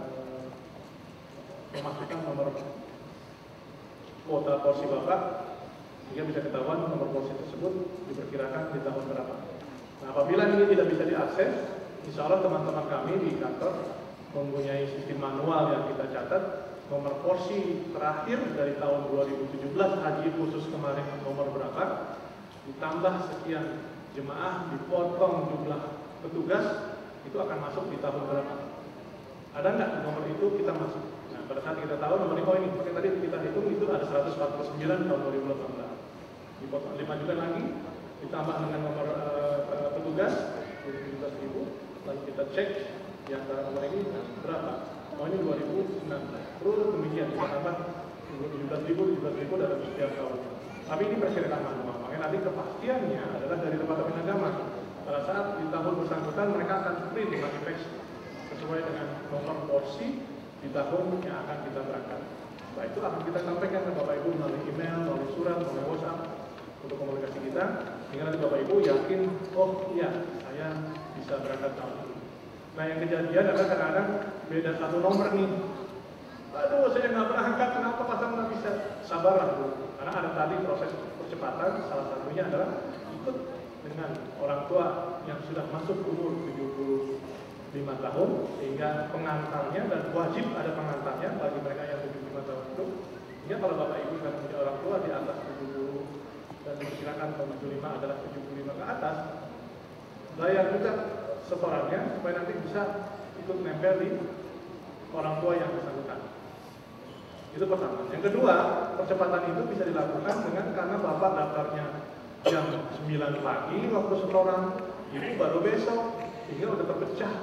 G: memasukkan nomor kuota porsi Bapak sehingga bisa ketahuan nomor porsi tersebut diperkirakan di tahun berapa. Nah apabila ini tidak bisa diakses, insya Allah teman-teman kami di kantor mempunyai sistem manual yang kita catat nomor porsi terakhir dari tahun 2017 haji khusus kemarin nomor berapa, ditambah sekian jemaah, dipotong jumlah petugas, itu akan masuk di tahun berapa. Ada nggak nomor itu kita masuk? Nah pada saat kita tahu nomor ini, oh ini, pakai tadi kita hitung itu ada 149 tahun 2018. Dipotong 5 juta lagi, ditambah dengan nomor petugas 17.000. Lalu kita cek di antara nomor ini berapa? Oh ini 2019. Terus demikian kita tambah 17.000 dalam setiap tahun. Tapi ini persyaratan manual. Makanya nanti kepastiannya adalah dari Departemen Agama. Pada saat di tahun bersangkutan mereka akan print manifest sesuai dengan nomor porsi di tahun yang akan kita berangkat. Nah itu akan kita sampaikan ke Bapak Ibu melalui email, melalui surat, melalui WhatsApp untuk komunikasi kita. Sehingga nanti Bapak Ibu yakin, oh iya saya bisa berangkat tahun ini. Nah yang kejadian adalah kadang-kadang beda satu nomor nih. Aduh saya nggak berangkat, kenapa pasang nggak bisa? Sabarlah dulu. Karena ada tadi proses percepatan, salah satunya adalah ikut dengan orang tua yang sudah masuk umur 75 tahun, sehingga pengantarnya dan wajib ada pengantarnya bagi mereka yang 75 tahun itu. Sehingga kalau Bapak Ibu sudah punya orang tua di atas 70 dan diperkirakan tahun 75 adalah 75 ke atas, bayar juga setorannya supaya nanti bisa ikut nempel di orang tua yang bersangkutan. Itu pertama. Yang kedua, percepatan itu bisa dilakukan dengan karena Bapak daftarnya jam 9 pagi waktu setoran, Ibu baru besok, sehingga udah terpecah.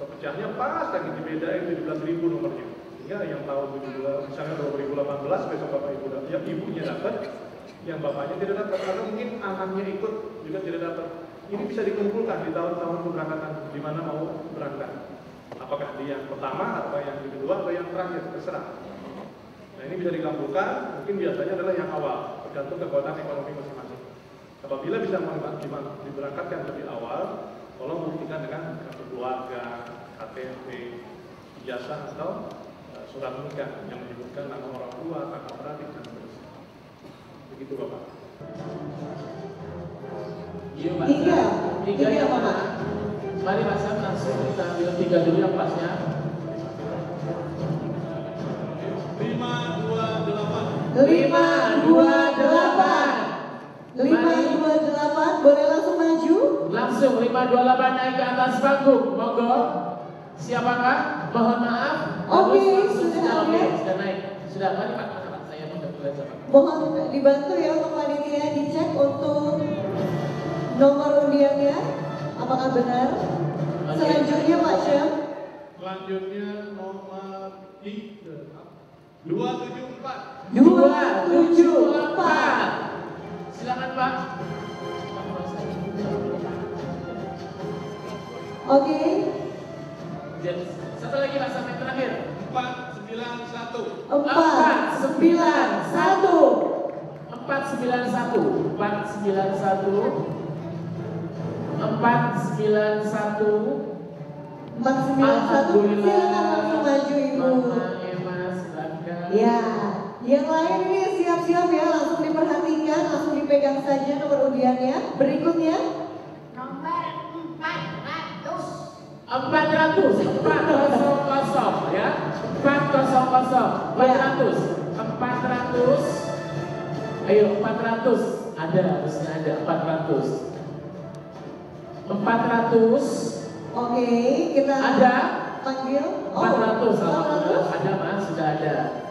G: Terpecahnya pas lagi dibedain 17.000 nomornya. Sehingga yang tahun 17, misalnya 2018 besok Bapak Ibu dapat, yang ibunya dapat, yang bapaknya tidak dapat, atau mungkin anaknya ikut juga tidak dapat. Ini bisa dikumpulkan di tahun-tahun keberangkatan di mana mau berangkat. Apakah di yang pertama atau yang kedua atau yang terakhir, terserah. Nah ini bisa digabungkan, mungkin biasanya adalah yang awal, tergantung kekuatan ekonomi masing-masing. Apabila bisa diberangkatkan lebih awal, tolong buktikan dengan kartu keluarga, KTP, ijazah atau surat nikah yang menyebutkan nama orang tua, kakak beradik dan seterusnya. Begitu Bapak.
B: Iya Pak.
A: Tiga
B: yang
A: Bapak.
B: mana? Mari Mas Sam langsung kita ambil 3 dulu yang pasnya.
A: 528. 528 boleh langsung maju?
B: Langsung 528 naik ke atas panggung. Monggo. Siapakah? Mohon maaf.
A: Oke,
B: Langsung
A: sudah
B: oke,
A: ada.
B: sudah naik. Sudah mari Pak. Saya mau mulai sama.
A: Mohon dibantu ya untuk panitia dicek untuk nomor undiannya apakah benar. Selanjutnya Pak Syam.
G: Selanjutnya nomor 274.
A: 274.
B: Silakan Pak.
A: Oke.
B: Satu lagi Pak sampai terakhir.
G: 491.
A: 491.
B: 491.
A: silakan langsung maju Ibu. Ya, yang lain ini siap-siap ya, langsung diperhatikan, langsung dipegang saja nomor undiannya. Berikutnya
C: Nomor 400.
B: 400 ya. 400. Ayo 400. Ada, harusnya ada 400.
A: Oke, kita
B: ada
A: panggil.
B: 400. Alhamdulillah ada Mas, sudah ada.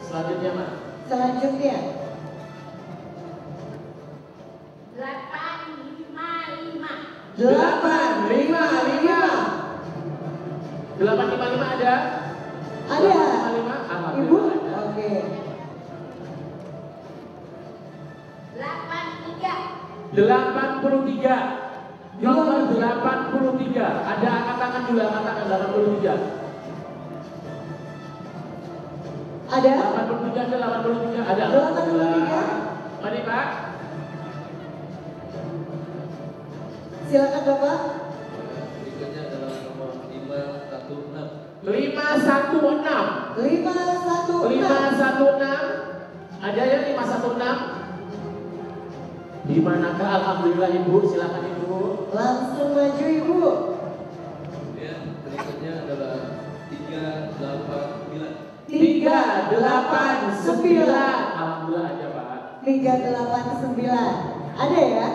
B: Selanjutnya Mas.
A: Selanjutnya
C: 855.
B: 855 ada?
A: Ada.
B: 855,
A: Ibu?
B: alhamdulillah ada.
A: Oke.
B: 83. Nomor 83. Ada angkat tangan dulu, angkat tangan 83.
A: Ada?
B: 83 ada.
A: 83.
B: Mari Pak.
A: Silakan Bapak.
F: Berikutnya adalah nomor 516.
B: 516. 516. Ada ya 516? Di manakah? Alhamdulillah Ibu, silakan Ibu.
A: Langsung maju Ibu.
F: Ya, berikutnya adalah 389.
B: 389. Alhamdulillah ada Pak.
A: 389. Ada ya?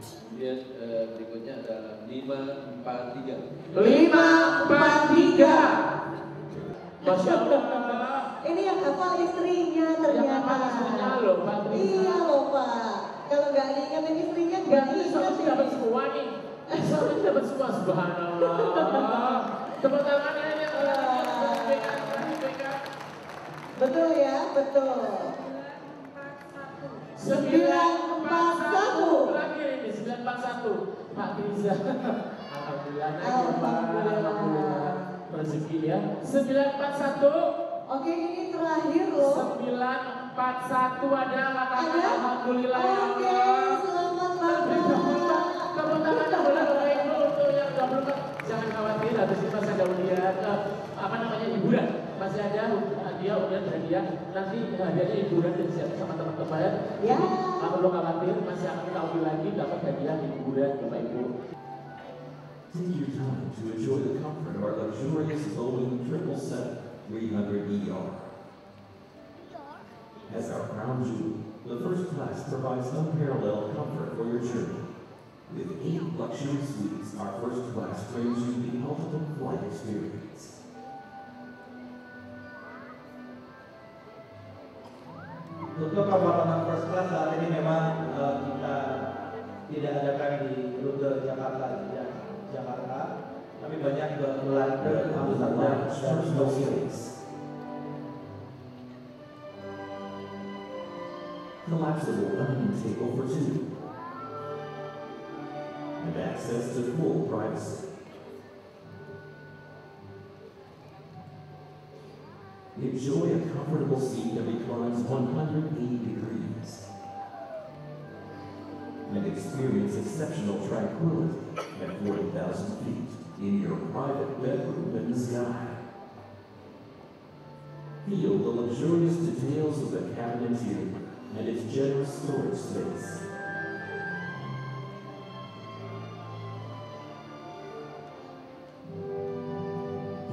F: Kemudian berikutnya adalah 543.
B: 543. Masya Allah.
A: Ini yang hafal istrinya ternyata.
B: Istrinya loh Pak.
A: Iya loh Pak. Kalau nggak diingetin istrinya nggak ingat
B: Suami dapat semua nih. Suami dapat semua, subhanallah. Tepuk tangan ini yang
A: Betul ya, betul. 941.
B: Terakhir ini 941. Pak Riza. Alhamdulillah naik ya Pak.
A: Alhamdulillah.
B: Alhamdulillah. Rezeki ya. 941.
A: Oke, ini terakhir loh.
B: 941 ada katakan
A: Ada?
B: alhamdulillah ya
A: Oke,
B: Allah.
A: selamat Bapak.
B: Tepuk tangan boleh baik dulu untuk yang 20. Jangan khawatir, habis itu masih ada undian hiburan. Masih ada hadiah undian hadiah. Nanti hadiahnya hiburan dan siap sama teman-teman.
A: Ya.
B: Nggak perlu khawatir, masih akan kita ambil lagi dapat hadiah hiburan Bapak Ibu.
I: Take your time to enjoy the comfort of our luxurious Boeing 777 300ER. As our crown jewel, the first class provides unparalleled comfort for your journey. With 8 luxury suites, our first class brings you the ultimate flight experience.
J: Untuk penerbangan first class saat ini memang kita tidak adakan di rute Jakarta, tapi banyak di London, Amsterdam, dan Tokyo.
I: Collapsible dining table for 2. And access to full privacy. Enjoy a comfortable seat that reclines 180 degrees. And experience exceptional tranquility at 40,000 feet in your private bedroom in the sky. Feel the luxurious details of the cabin interior and its generous storage space.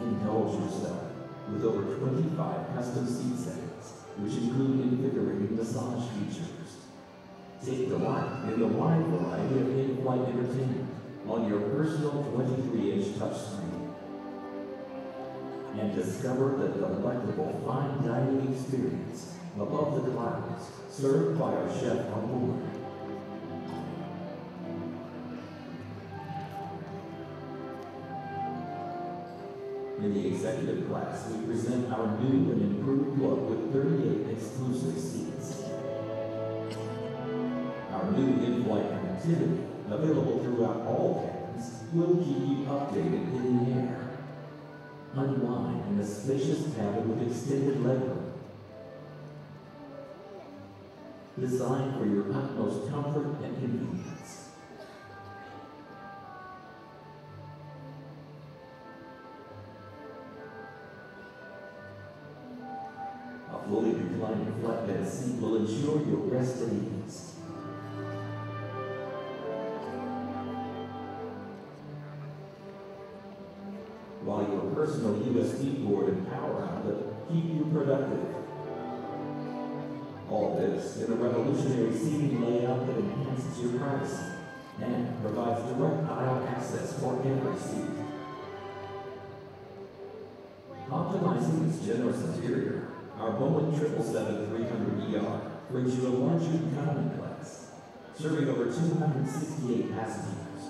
I: Indulge yourself with over 25 custom seat settings, which include invigorating massage features. Take delight in the wide variety of in-flight entertainment on your personal 23-inch touchscreen. And discover the delectable fine dining experience above the clouds, served by our chef on board. In the executive class, we present our new and improved look with 38 exclusive seats. Our new in-flight connectivity, available throughout all cabins, will keep you updated in the air. Unwind in a spacious cabin with extended legroom. designed for your utmost comfort and convenience. A fully reclining flatbed seat will ensure your rest at ease. While your personal USB board and power outlet keep you productive. All this in a revolutionary seating layout that enhances your privacy and provides direct aisle access for every seat. Optimizing its generous interior, our Boeing 777-300ER brings you a luxury economy class, serving over 268 passengers.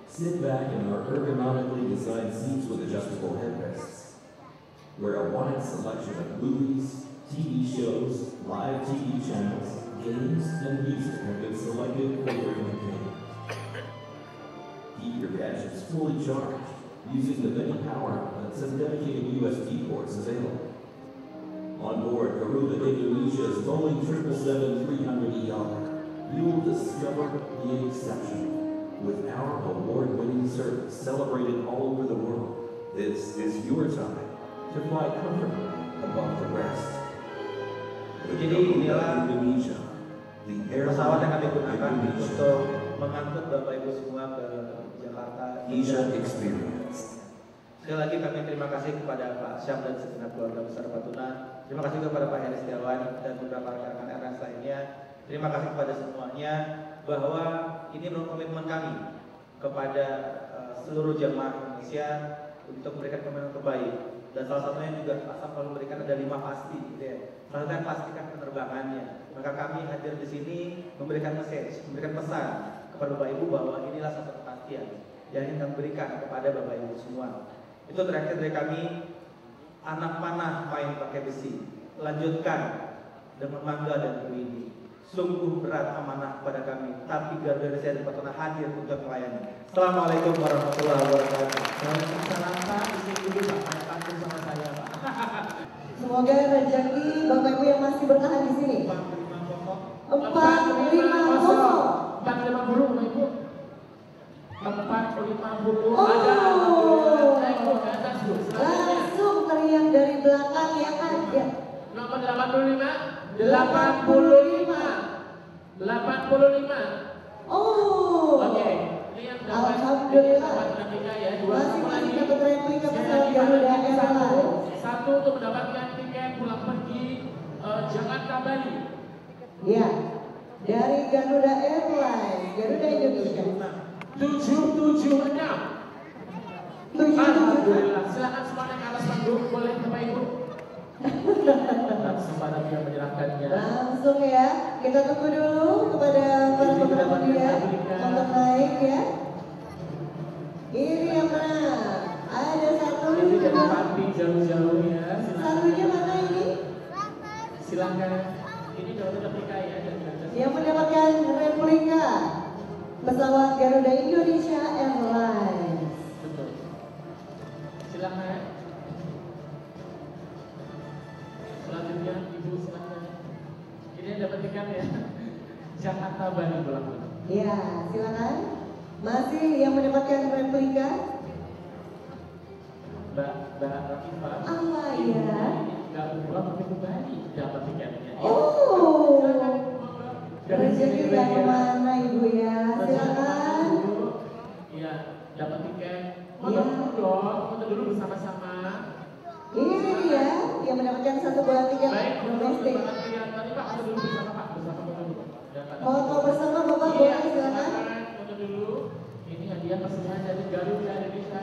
I: Sit back in our ergonomically designed seats with adjustable headrests, where a wide selection of movies, TV shows, live TV channels, games, and music have been selected for your entertainment. Keep your gadgets fully charged using the many power outlets and dedicated USB ports available. On board Garuda Indonesia's Boeing 777-300ER, you will discover the exceptional. With our award-winning service celebrated all over the world, this is your time to fly comfortably above the rest.
J: Jadi inilah pesawat yang kami gunakan untuk mengangkut Bapak Ibu semua ke Jakarta.
I: Asia Experience.
J: Sekali lagi kami terima kasih kepada Pak Syam dan segenap keluarga besar Patuna. Terima kasih kepada Pak Heri Setiawan dan beberapa rekan-rekan RS lainnya. Terima kasih kepada semuanya bahwa ini merupakan komitmen kami kepada seluruh jamaah Indonesia untuk memberikan komitmen terbaik. Dan salah satunya juga Pak Sam selalu memberikan ada 5 pasti, gitu ya. Salah satunya pastikan penerbangannya. Maka kami hadir di sini memberikan message, memberikan pesan kepada Bapak Ibu bahwa inilah satu kepastian yang ingin kami berikan kepada Bapak Ibu semua. Itu terakhir dari kami, anak panah main pakai besi. Lanjutkan dengan bangga dan berwidi. Sungguh berat amanah pada kami, tapi Garuda Indonesia dan Patuna hadir untuk melayani. Assalamualaikum warahmatullahi wabarakatuh.
B: Salam Pak, isi dulu Pak, pantun sama saya Pak.
A: Semoga rezeki Bapak Ibu yang masih bertahan di sini. 450.
B: 450 Bapak Ibu. 450 ada. Naik ke atas Bu.
A: Langsung teriak dari belakang ya kan? Ya.
B: Nomor 85.
A: Oh.
B: Oke. Ini yang dapat
A: Alhamdulillah.
B: replika ya.
A: Masih dapat replika pesawat Garuda Airlines.
B: Satu untuk mendapatkan tiket pulang pergi Jakarta Bali.
A: Ya. Dari Garuda Airlines, Garuda Indonesia.
B: 776. Alhamdulillah. Silakan semua naik ke atas panggung, boleh Bapak Ibu. Langsung pada yang menyerahkannya.
A: Langsung ya, kita tunggu dulu kepada para pengemudi untuk naik ya. Ini yang mana? Ada satu
B: ini
A: juga.
B: jadi papi jauh-jauh ya.
A: Satunya mana ini?
B: Silakan. Ini Garuda replika ya.
A: Yang mendapatkan replika pesawat Garuda Indonesia Airlines.
B: Betul. Silakan. Selanjutnya Ibu silakan. Ini yang dapat tiket ya. Jakarta Bali pulang.
A: Ya, silakan. Masih yang mendapatkan replika?
B: Mbak Rakifah.
A: Apa ya?
B: Enggak pulang tapi ke Bali dapat tiketnya.
A: Oh.
B: Dari
A: Rezeki yang mana Ibu ya? Silakan.
B: Iya, dapat tiket. Foto dong, foto dulu bersama-sama.
A: Ini dia yang mendapatkan satu buah tiket domestik.
B: Tadi Pak, foto dulu bersama Pak, bersama foto dulu.
A: Foto bersama Bapak boleh silakan.
B: Foto dulu. Ini hadiah persembahan dari Garuda Indonesia.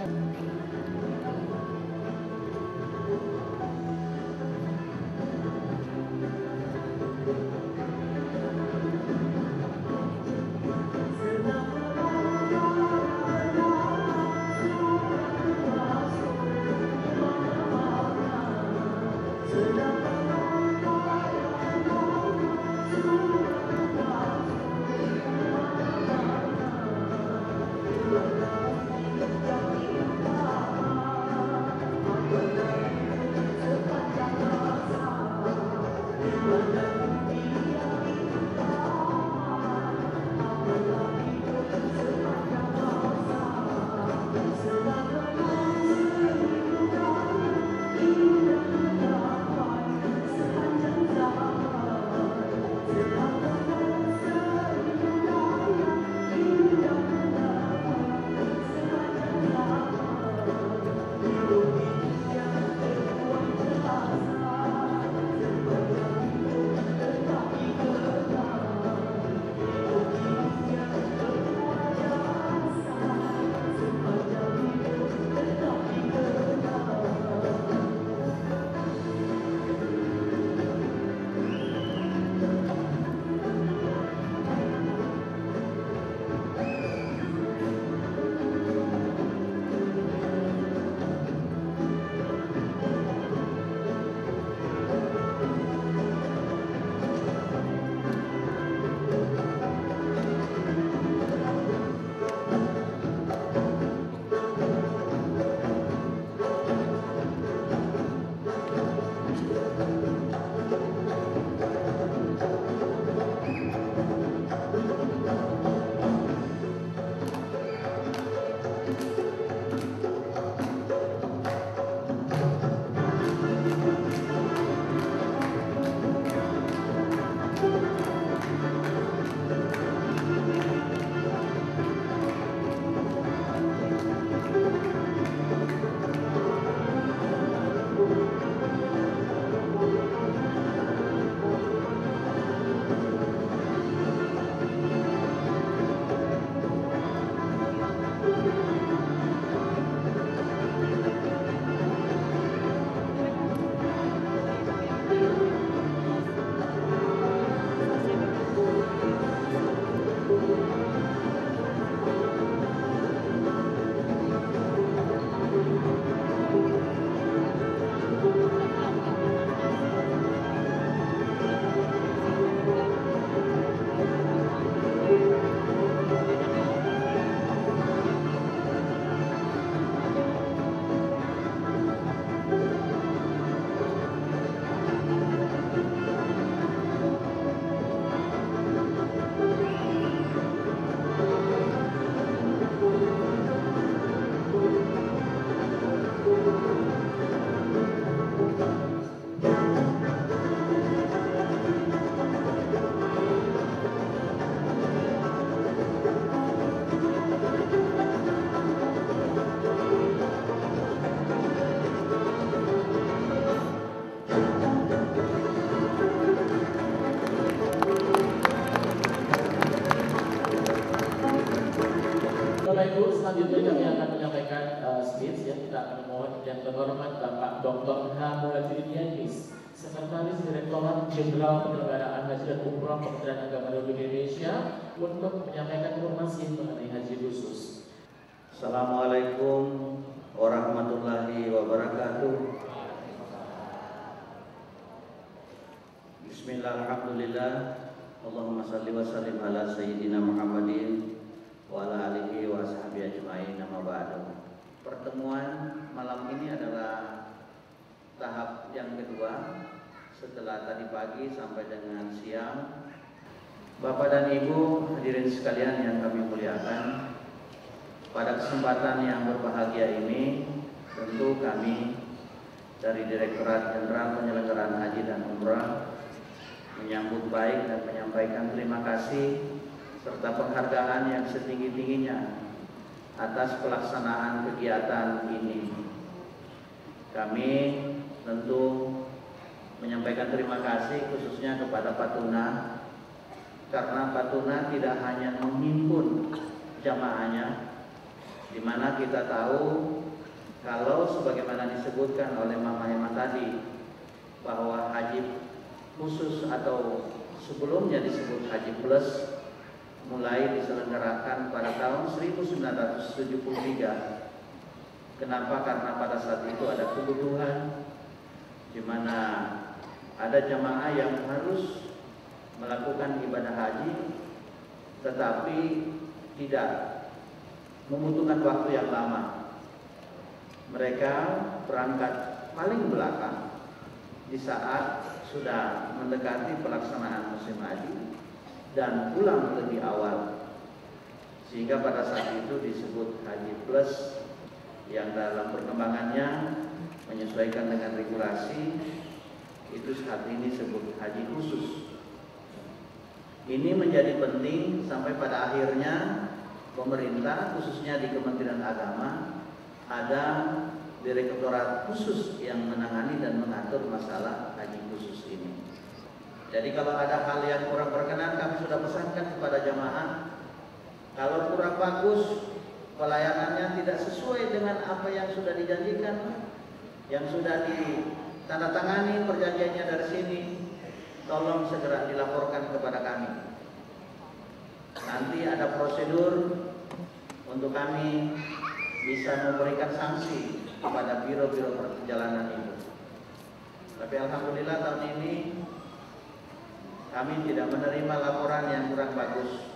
B: Dr. H. Mulazidin Yanis, Sekretaris Direktorat Jenderal Penyelenggaraan Haji dan Umroh Kementerian Agama Republik Indonesia, untuk menyampaikan informasi mengenai haji khusus.
F: Assalamualaikum warahmatullahi wabarakatuh. Bismillahirrahmanirrahim. Allahumma salli wa sallim ala sayyidina Muhammadin wa ala alihi wa sahbihi ajma'in, amma ba'du. Pertemuan malam ini adalah tahap yang kedua setelah tadi pagi sampai dengan siang. Bapak dan Ibu hadirin sekalian yang kami muliakan, pada kesempatan yang berbahagia ini tentu kami dari Direktorat Jenderal Penyelenggaraan Haji dan Umrah menyambut baik dan menyampaikan terima kasih serta penghargaan yang setinggi-tingginya atas pelaksanaan kegiatan ini. Kami tentu menyampaikan terima kasih khususnya kepada Pak Tuna, karena Pak Tuna tidak hanya menghimpun jamaahnya, di mana kita tahu kalau sebagaimana disebutkan oleh Mama Hema tadi bahwa haji khusus atau sebelumnya disebut haji plus mulai diselenggarakan pada tahun 1973. Kenapa? Karena pada saat itu ada kebutuhan di mana ada jamaah yang harus melakukan ibadah haji tetapi tidak membutuhkan waktu yang lama. Mereka berangkat paling belakang di saat sudah mendekati pelaksanaan musim haji dan pulang lebih awal, sehingga pada saat itu disebut haji plus, yang dalam perkembangannya menyesuaikan dengan regulasi itu saat ini disebut haji khusus. Ini menjadi penting sampai pada akhirnya pemerintah khususnya di Kementerian Agama ada direktorat khusus yang menangani dan mengatur masalah haji khusus ini. Jadi kalau ada hal yang kurang berkenan, kami sudah pesankan kepada jamaah, kalau kurang bagus, pelayanannya tidak sesuai dengan apa yang sudah dijanjikan, yang sudah ditandatangani perjanjiannya dari sini, tolong segera dilaporkan kepada kami. Nanti ada prosedur untuk kami bisa memberikan sanksi kepada biro-biro perjalanan itu. Tapi alhamdulillah tahun ini kami tidak menerima laporan yang kurang bagus,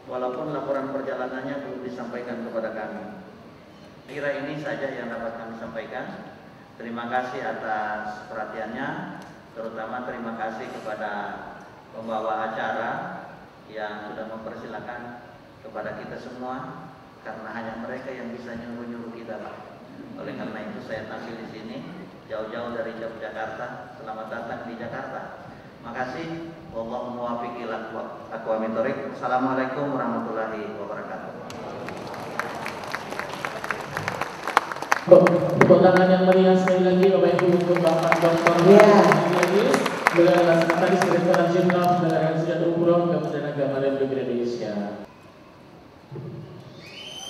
F: walaupun laporan perjalanannya belum disampaikan kepada kami. Kira ini saja yang dapat kami sampaikan. Terima kasih atas perhatiannya, terutama terima kasih kepada pembawa acara yang sudah mempersilahkan kepada kita semua, karena hanya mereka yang bisa nyuruh-nyuruh kita, Pak. Oleh karena itu saya tampil di sini jauh-jauh dari Jakarta. Selamat datang di Jakarta. Makasih. Wallahu muwaffiq ila aqwamit thoriq. Assalamualaikum warahmatullahi wabarakatuh.
B: Tepuk tangan yang meriah sekali lagi Bapak Ibu untuk Bapak Dr. Yanis, beliau Sekretaris Direktorat Jenderal Penyelenggaraan Haji dan Umroh Kementerian Agama Republik Indonesia.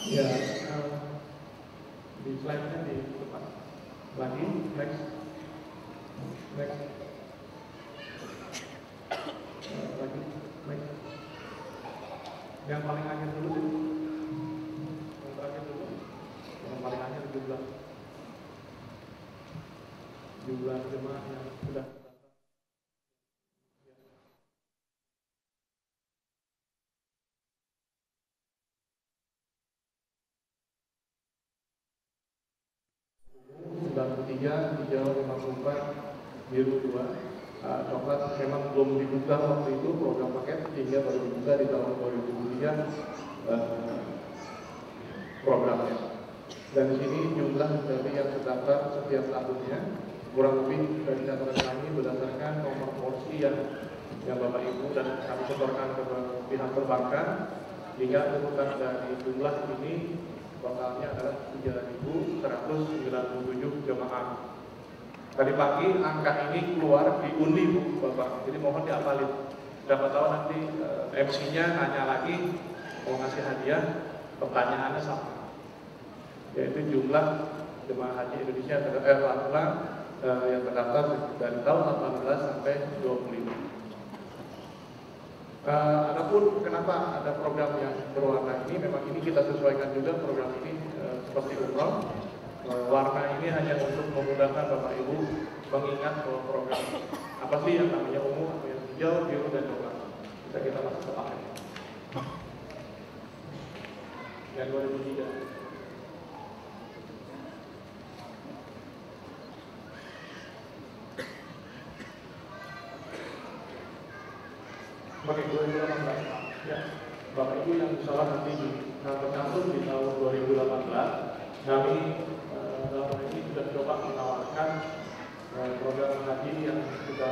G: Ya, di slide-nya di depan lagi, next. Lagi, next. Yang paling akhir dulu sih. Yang terakhir dulu. Yang paling akhir jumlah jemaah yang sudah hijau 54, biru 2. Coklat memang belum dibuka waktu itu program paket, sehingga baru dibuka di tahun 2003 programnya. Dan di sini jumlah dari yang terdaftar setiap tahunnya kurang lebih dari catatan kami berdasarkan nomor porsi yang Bapak Ibu dan kami setorkan ke pihak perbankan, hingga tuntutan dari jumlah ini totalnya adalah 3.197 jemaah. Tadi pagi angka ini keluar diundi, Bu, Bapak. Jadi mohon diapalin. Siapa tahu nanti MC-nya nanya lagi mau ngasih hadiah, pertanyaannya sama, yaitu jumlah jemaah haji Indonesia yang terdaftar dari tahun 18 sampai 25. Adapun kenapa ada program yang berwarna ini, memang ini kita sesuaikan juga program ini seperti umroh. Warna ini hanya untuk memudahkan Bapak Ibu mengingat bahwa program apa sih yang namanya umum, yang hijau, biru, dan coklat. Bisa kita masuk ke paket. Yang 2003. Oke, 2018. Ya, Bapak Ibu yang insyaallah nanti tercantum di tahun 2018, kami dalam hal ini sudah coba menawarkan program haji yang kita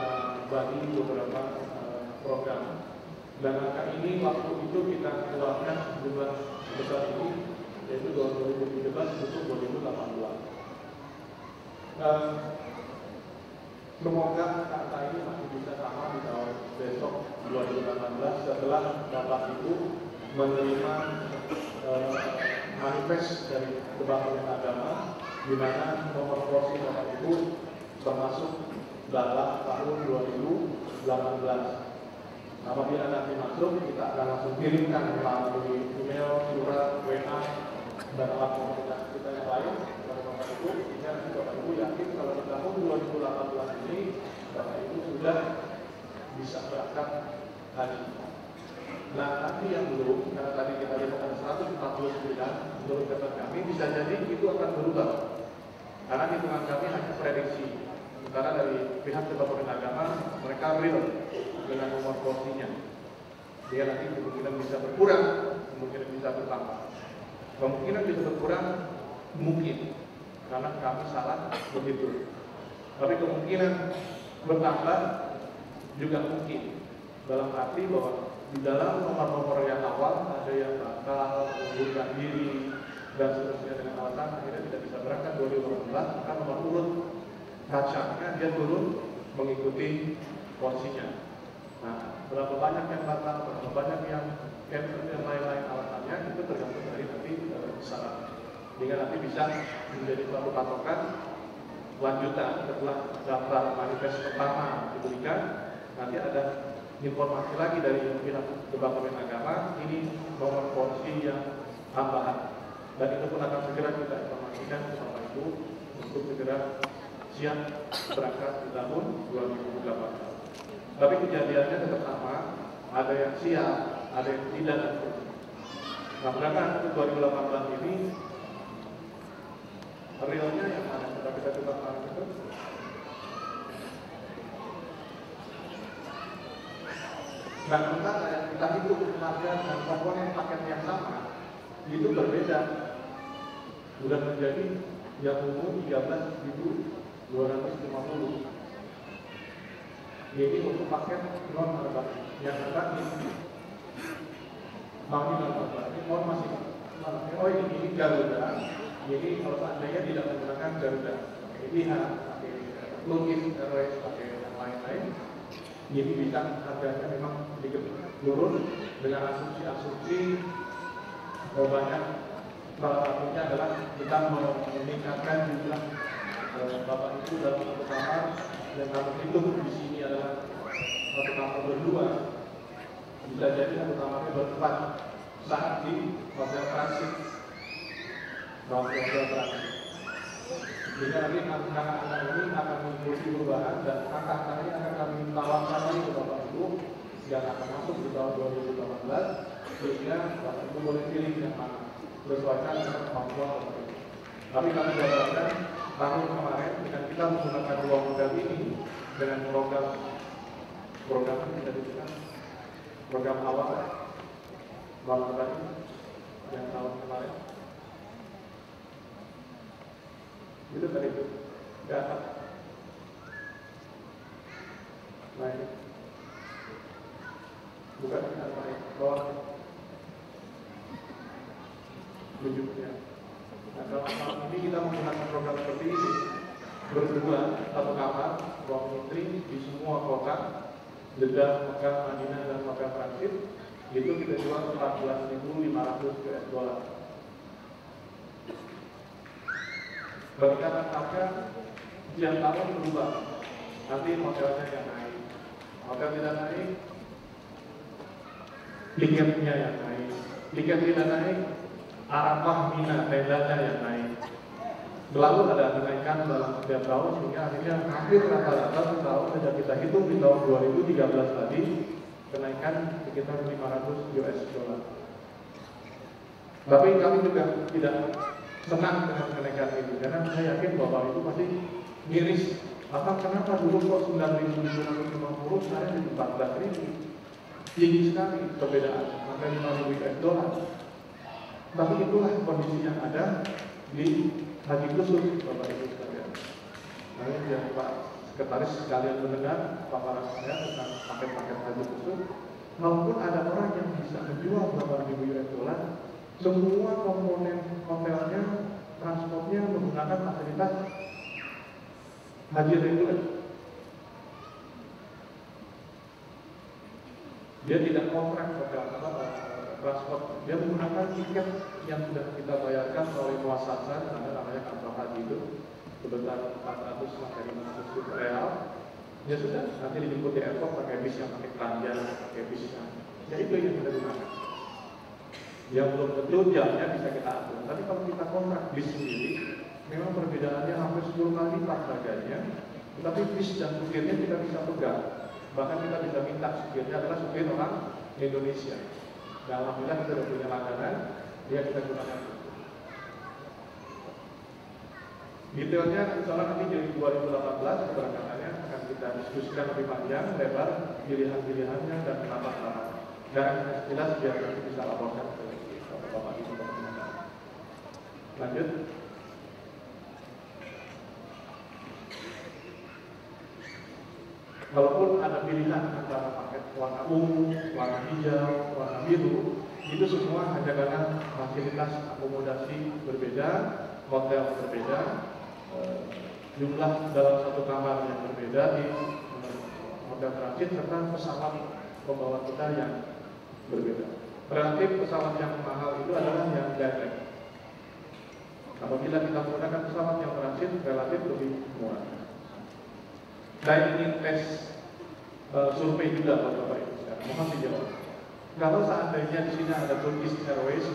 G: bagi beberapa program. Dan angka ini waktu itu kita keluarkan jumlah besar ini, yaitu 2017 untuk 2018. Semoga kata ini masih bisa sama di tahun besok 2018 setelah Bapak Ibu menerima manifest dari Departemen Agama, di mana nomor porsi Bapak Ibu termasuk dalam tahun 2018. Apabila nanti masuk, kita akan langsung kirimkan melalui email, surat, WA, dan alat komunikasi kita yang lain kepada Bapak Ibu. Sehingga nanti Bapak Ibu yakin kalau di tahun 2018 ini Bapak Ibu sudah bisa berangkat haji. Nah, nanti yang belum, karena tadi kita lihat ada 149, menurut data kami bisa jadi itu akan berubah. Karena hitungan kami hanya prediksi. Sementara dari pihak Departemen Agama, mereka real dengan nomor porsinya. Dia nanti kemungkinan bisa berkurang, kemungkinan bisa bertambah. Kemungkinan bisa berkurang mungkin, karena kami salah begitu. Tapi kemungkinan bertambah juga mungkin. Dalam arti bahwa di dalam nomor-nomor yang awal ada yang batal, mengundurkan diri, dan seterusnya dengan alasan akhirnya tidak bisa berangkat 2018, maka nomor urut kacanya dia turun mengikuti porsinya. Nah, berapa banyak yang batal, berapa banyak yang cancel dan lain-lain alasannya itu tergantung dari nanti besaran. Sehingga nanti bisa menjadi suatu patokan lanjutan setelah daftar manifest pertama diberikan, nanti ada informasi lagi dari pihak Departemen Agama, ini nomor porsi yang tambahan. Dan itu pun akan segera kita informasikan ke Bapak Ibu untuk segera siap berangkat di tahun 2018. Tapi kejadiannya tetap sama, ada yang siap, ada yang tidak. Nah, berangkat untuk 2018 ini realnya yang mana? Kita coba tarik itu. Dan sementara yang kita hitung harga dan komponen paket yang sama itu berbeda. Sudah menjadi yang umum 13.250. Jadi untuk paket non arba'in yang arba'in non arba'in masih oh ini Garuda. Jadi kalau seandainya tidak menggunakan Garuda, jadi pakai logis, RS, pakai yang lain-lain, jadi bisa harganya memang sedikit turun dengan asumsi-asumsi banyak. Salah satunya adalah kita meningkatkan jumlah Bapak Ibu dalam satu kamar, dan kalau itu di sini adalah satu kamar berdua, bisa jadi satu kamarnya berempat saat di hotel transit. Sehingga nanti anak-anak ini akan mengikuti perubahan dan angka-angka ini akan kami tawarkan lagi ke Bapak Ibu yang akan masuk di tahun 2018, sehingga Bapak Ibu boleh pilih yang mana bersesuaikan dengan kemampuan Bapak Ibu. Tapi kami jabarkan tahun kemarin dengan kita menggunakan dua model ini dengan program kita disebutkan program awal malam tadi yang tahun kemarin itu tadi itu data. Nah ini bukan apa bawah tunjuknya. Nah kalau tahun ini kita menggunakan program seperti ini berdua satu kamar ruang menteri di semua kota Jeddah, Mekah, Madinah dan Mekah transit itu kita jual 14.500 US dollar. Peningkatan harga setiap tahun berubah. Nanti hotelnya yang naik, hotel tidak naik, tiketnya yang naik, tiket tidak naik, Arafah Mina tendanya yang naik. Selalu ada kenaikan dalam setiap tahun sehingga akhirnya hampir rata-rata setahun saja kita hitung di tahun 2013 tadi kenaikan sekitar 500 US dollar. Tapi kami juga tidak senang dengan kenaikan ini karena saya yakin Bapak itu pasti miris. Kenapa dulu kok 9.750 sekarang jadi 14.000? Tinggi sekali perbedaan, sampai 5.000 US dollar. Tapi itulah kondisi yang ada di haji khusus Bapak Ibu sekalian. Nah, biar Pak Sekretaris sekalian mendengar paparan saya tentang paket-paket haji khusus. Walaupun ada orang yang bisa menjual 8.000 US dollar, semua komponen hotelnya, transportnya menggunakan fasilitas haji reguler. Dia tidak kontrak hotel transport, dia menggunakan tiket yang sudah kita bayarkan oleh muasasah, namanya kantor haji itu sebesar 400 sampai 500 real. Ya sudah, nanti dijemput di airport pakai bis yang pakai keranjang, pakai bisnya. Ya itu yang kita gunakan. Yang belum tentu jamnya bisa kita atur. Tapi kalau kita kontrak bis sendiri, memang perbedaannya hampir 10 kali lipat harganya. Tetapi bis dan supirnya kita bisa pegang. Bahkan kita bisa minta supirnya adalah supir orang Indonesia. Dan alhamdulillah kita sudah punya langganan, dia kita gunakan. Detailnya insya Allah nanti jadi 2018 keberangkatannya akan kita diskusikan lebih panjang, lebar, pilihan-pilihannya dan kenapa-kenapa. Dan jelas biar nanti bisa laporkan ke Bapak Ibu. Lanjut. Walaupun ada pilihan antara paket warna ungu, warna hijau, warna biru, itu semua hanya karena fasilitas akomodasi berbeda, hotel berbeda, jumlah dalam satu kamar yang berbeda di hotel transit serta pesawat pembawa kita yang berbeda. Relatif pesawat yang mahal itu adalah yang direct. Apabila kita menggunakan pesawat yang transit relatif lebih murah. Saya ingin tes survei juga buat Bapak Ibu sekarang. Mohon dijawab. Kalau seandainya di sini ada Turkish Airways,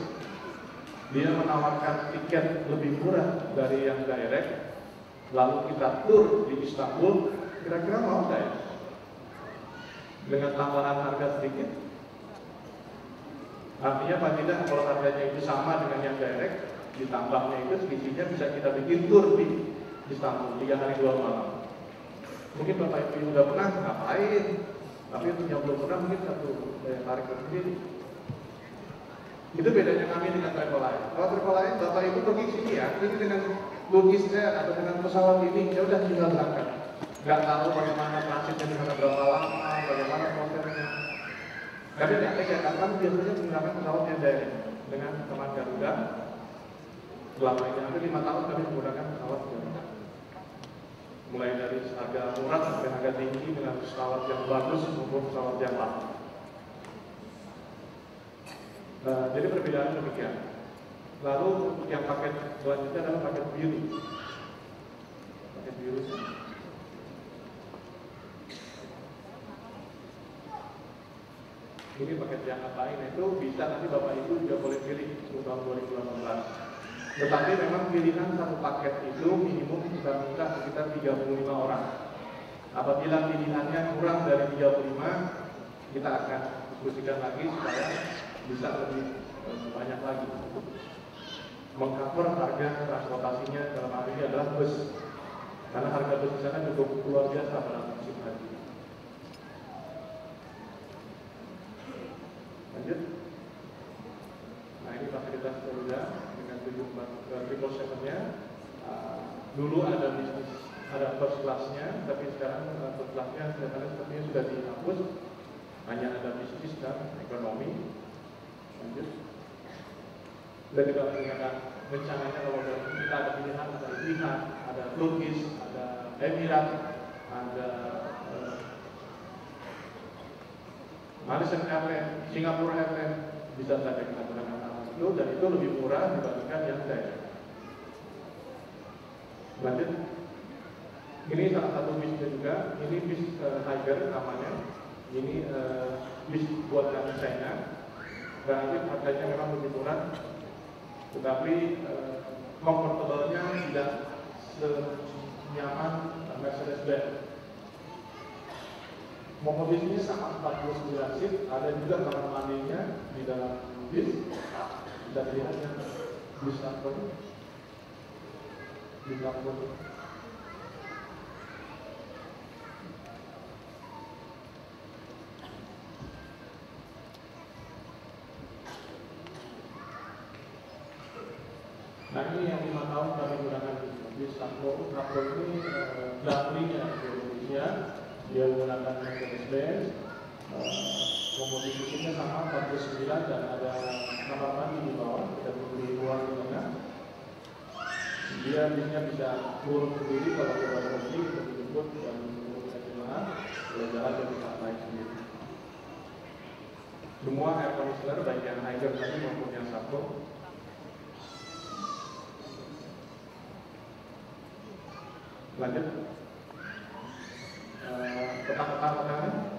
G: dia menawarkan tiket lebih murah dari yang direct, lalu kita tur di Istanbul, kira-kira mau nggak ya? Dengan tambahan harga sedikit. Artinya Pak tidak, kalau harganya itu sama dengan yang direct, ditambahnya itu selisihnya bisa kita bikin tur di Istanbul 3 hari 2 malam. Mungkin Bapak Ibu sudah pernah ngapain, tapi untuk yang belum pernah mungkin satu daya tarik tersendiri. Itu bedanya kami dengan travel lain. Kalau travel lain Bapak Ibu pergi sini ya, ini dengan Turkish Air atau dengan pesawat ini, ya udah tinggal berangkat. Nggak tahu bagaimana transitnya di sana berapa lama, bagaimana prosesnya. Tapi yang saya katakan biasanya menggunakan pesawat yang direct dengan teman Garuda. Selama ini hampir 5 tahun kami menggunakan pesawat Garuda. Mulai dari harga murah sampai harga tinggi dengan pesawat yang bagus maupun pesawat yang mahal. Nah, jadi perbedaan demikian. Lalu untuk yang paket selanjutnya adalah paket biru. Paket biru. Ini paket yang ngapain? Itu bisa nanti Bapak Ibu juga boleh pilih untuk tahun 2018. Tetapi memang pilihan satu paket itu minimum kita minta sekitar 35 orang. Apabila pilihannya kurang dari 35, kita akan diskusikan lagi supaya bisa lebih banyak lagi. Mengcover harga transportasinya dalam hal ini adalah bus. Karena harga bus di sana cukup luar biasa pada musim haji. Lanjut. Nah ini fasilitas Garuda dengan 747-nya. Dulu ada bisnis, ada first class-nya, tapi sekarang first class-nya sepertinya sudah dihapus. Hanya ada bisnis dan ekonomi. Lanjut. Dan juga menggunakan rencananya kalau kita ada pilihan, ada Etihad, ada Turkish, ada Emirat, ada Malaysian Airlines, Singapore Airlines, bisa saja kita gunakan itu dan itu lebih murah dibandingkan yang direct. Lanjut. Ini salah satu bisnya juga. Ini bis Tiger namanya. Ini bis buatan China. Relatif harganya memang lebih murah, tetapi comfortable-nya tidak senyaman Mercedes-Benz. Mobil ini sama 49 seat, ada juga kamar mandinya di dalam bis. Dan lihatnya bis apa di dapur. Nah ini yang 5 tahun kami gunakan di Sangko ini dapurnya di Indonesia. Dia menggunakan Mercedes-Benz, komposisinya sama 49 dan ada kamar mandi di bawah, kita beri ruang di tengah. Dia bisa turun sendiri kalau kita berhenti, kita dijemput dan menurunkan jemaah, kalau jalan dia bisa naik sendiri. Semua air conditioner baik yang Tiger tadi maupun yang Sangko. Lanjut. Petang-petang.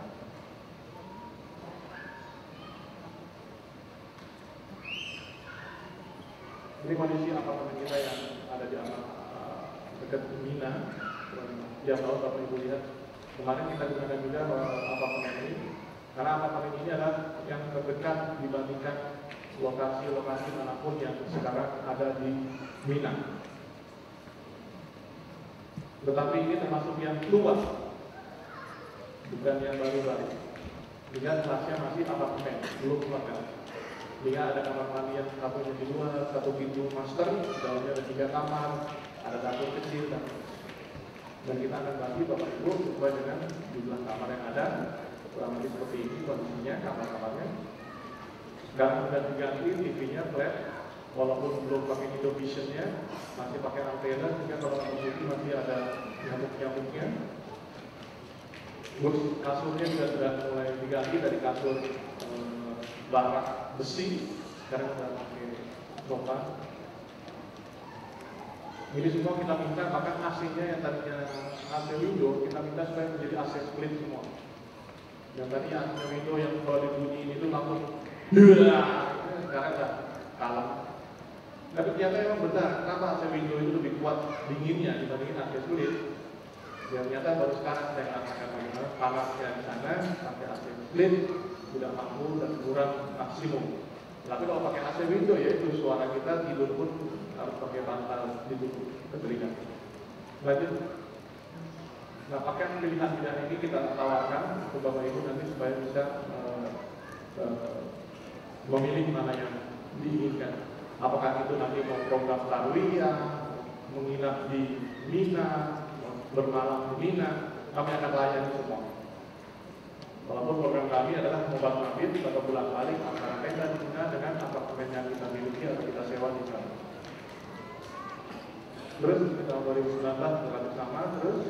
G: Ini kondisi apartemen kita yang ada di dekat Mina. Tiap tahun Bapak Ibu lihat. Kemarin kita gunakan juga apartemen ini, karena apartemen ini adalah yang terdekat dibandingkan lokasi-lokasi manapun yang sekarang ada di Mina. Tetapi ini termasuk yang tua, bukan yang baru-baru. Lihat kelasnya masih apartemen, belum hotel. Lihat ada kamar mandi yang satunya di luar, satu pintu master, dalamnya ada 3 kamar, ada dapur kecil, dan kita akan bagi Bapak Ibu sesuai dengan jumlah kamar yang ada. Kurang lebih seperti ini kondisinya kamar-kamarnya. Sekarang sudah diganti TV-nya flat. Walaupun belum pakai Indovision-nya, masih pakai antena, sehingga kalau TV masih ada nyamuk-nyamuknya. Terus kasurnya juga sudah mulai diganti dari kasur barak besi, sekarang sudah pakai sofa. Ini semua kita minta, bahkan AC-nya yang tadinya AC window, kita minta supaya menjadi AC split semua. Yang tadinya AC window yang kalau dibunyiin itu langsung sekarang sudah kalem. Tapi ternyata memang benar, kenapa AC window itu lebih kuat dinginnya dibandingin AC split. Ya ternyata baru sekarang saya merasakan bagaimana panasnya di sana, pakai AC split tidak mampu dan kurang maksimum. Tapi kalau pakai AC window ya itu suara kita tidur pun harus pakai bantal di telinga. Lanjut. Nah, pakai pilihan-pilihan ini kita tawarkan ke Bapak Ibu nanti supaya bisa memilih mana yang diinginkan. Apakah itu nanti mau program tarwiyah, menginap di Mina, bermalam di Mina, kami akan layani semua. Walaupun program kami adalah mubah mabit atau bulan balik antara tenda di Mina dengan apartemen yang kita miliki atau kita sewa di sana. Terus di tahun 2019 berlanjut sama, terus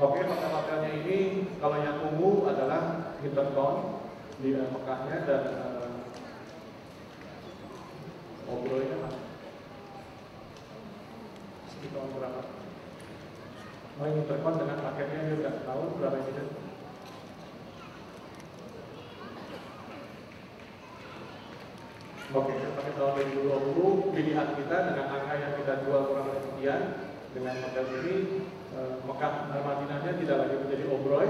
G: oke, hotel-hotelnya ini kalau yang ungu adalah Hilton di Mekahnya dan obrolnya mana? Di tahun berapa? Oh ini terkon dengan paketnya dia udah tahu berapa ini? Oke, pakai tahun 2020 pilihan kita dengan angka yang kita jual kurang lebih sekian dengan hotel ini Mekah Madinahnya tidak lagi menjadi Obroy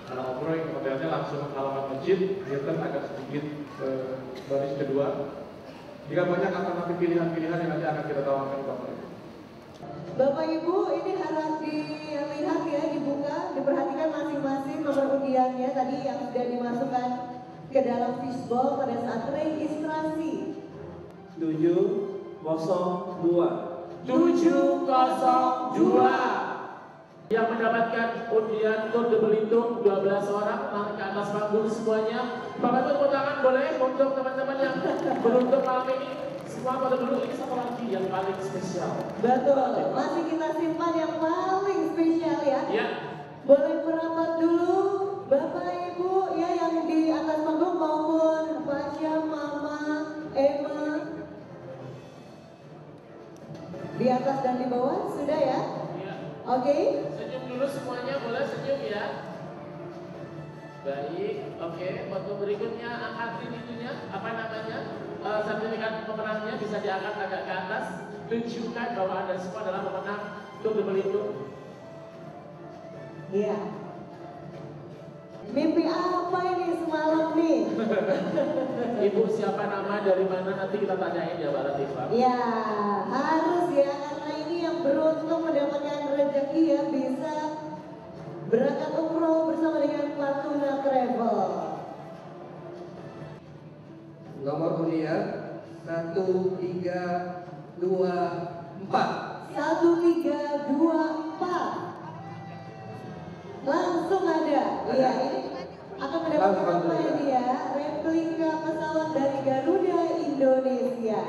G: karena Obroy hotelnya langsung halaman masjid, Hilton agak sedikit baris kedua. Jika banyak alternatif pilihan-pilihan yang nanti akan kita tawarkan Bapak Ibu.
A: Bapak Ibu, ini harap dilihat ya, dibuka, diperhatikan masing-masing nomor undiannya tadi yang sudah dimasukkan ke dalam fishbowl pada saat registrasi.
J: 702
B: yang mendapatkan undian kode berhitung 12 orang naik ke atas panggung semuanya. Bapak tepuk tangan boleh untuk teman-teman yang beruntung malam ini. Semua pada dulu, ini satu lagi yang paling spesial.
A: Betul, masih kita simpan yang paling spesial ya.
B: Ya.
A: Boleh merapat dulu Bapak Ibu ya yang di atas panggung maupun Fasya, Mama, Emma. Oke?
B: Senyum dulu semuanya, boleh senyum ya. Baik, oke. Untuk berikutnya angkatin itunya, apa namanya? Sertifikat pemenangnya bisa diangkat agak ke atas. Tunjukkan bahwa Anda semua adalah pemenang untuk berlindung.
A: Iya. Mimpi apa ini semalam nih?
B: Ibu siapa nama, dari mana, nanti kita tanyain ya Mbak Latifah.
A: Ya, harus ya, karena ini yang beruntung mendapatkan rezeki ya, bisa berangkat umroh bersama dengan Fortuna Travel.
K: Nomor undian 1324.
A: 1324. Langsung ada. Iya, ini akan mendapatkan apa ini ya? Replika pesawat dari Garuda Indonesia.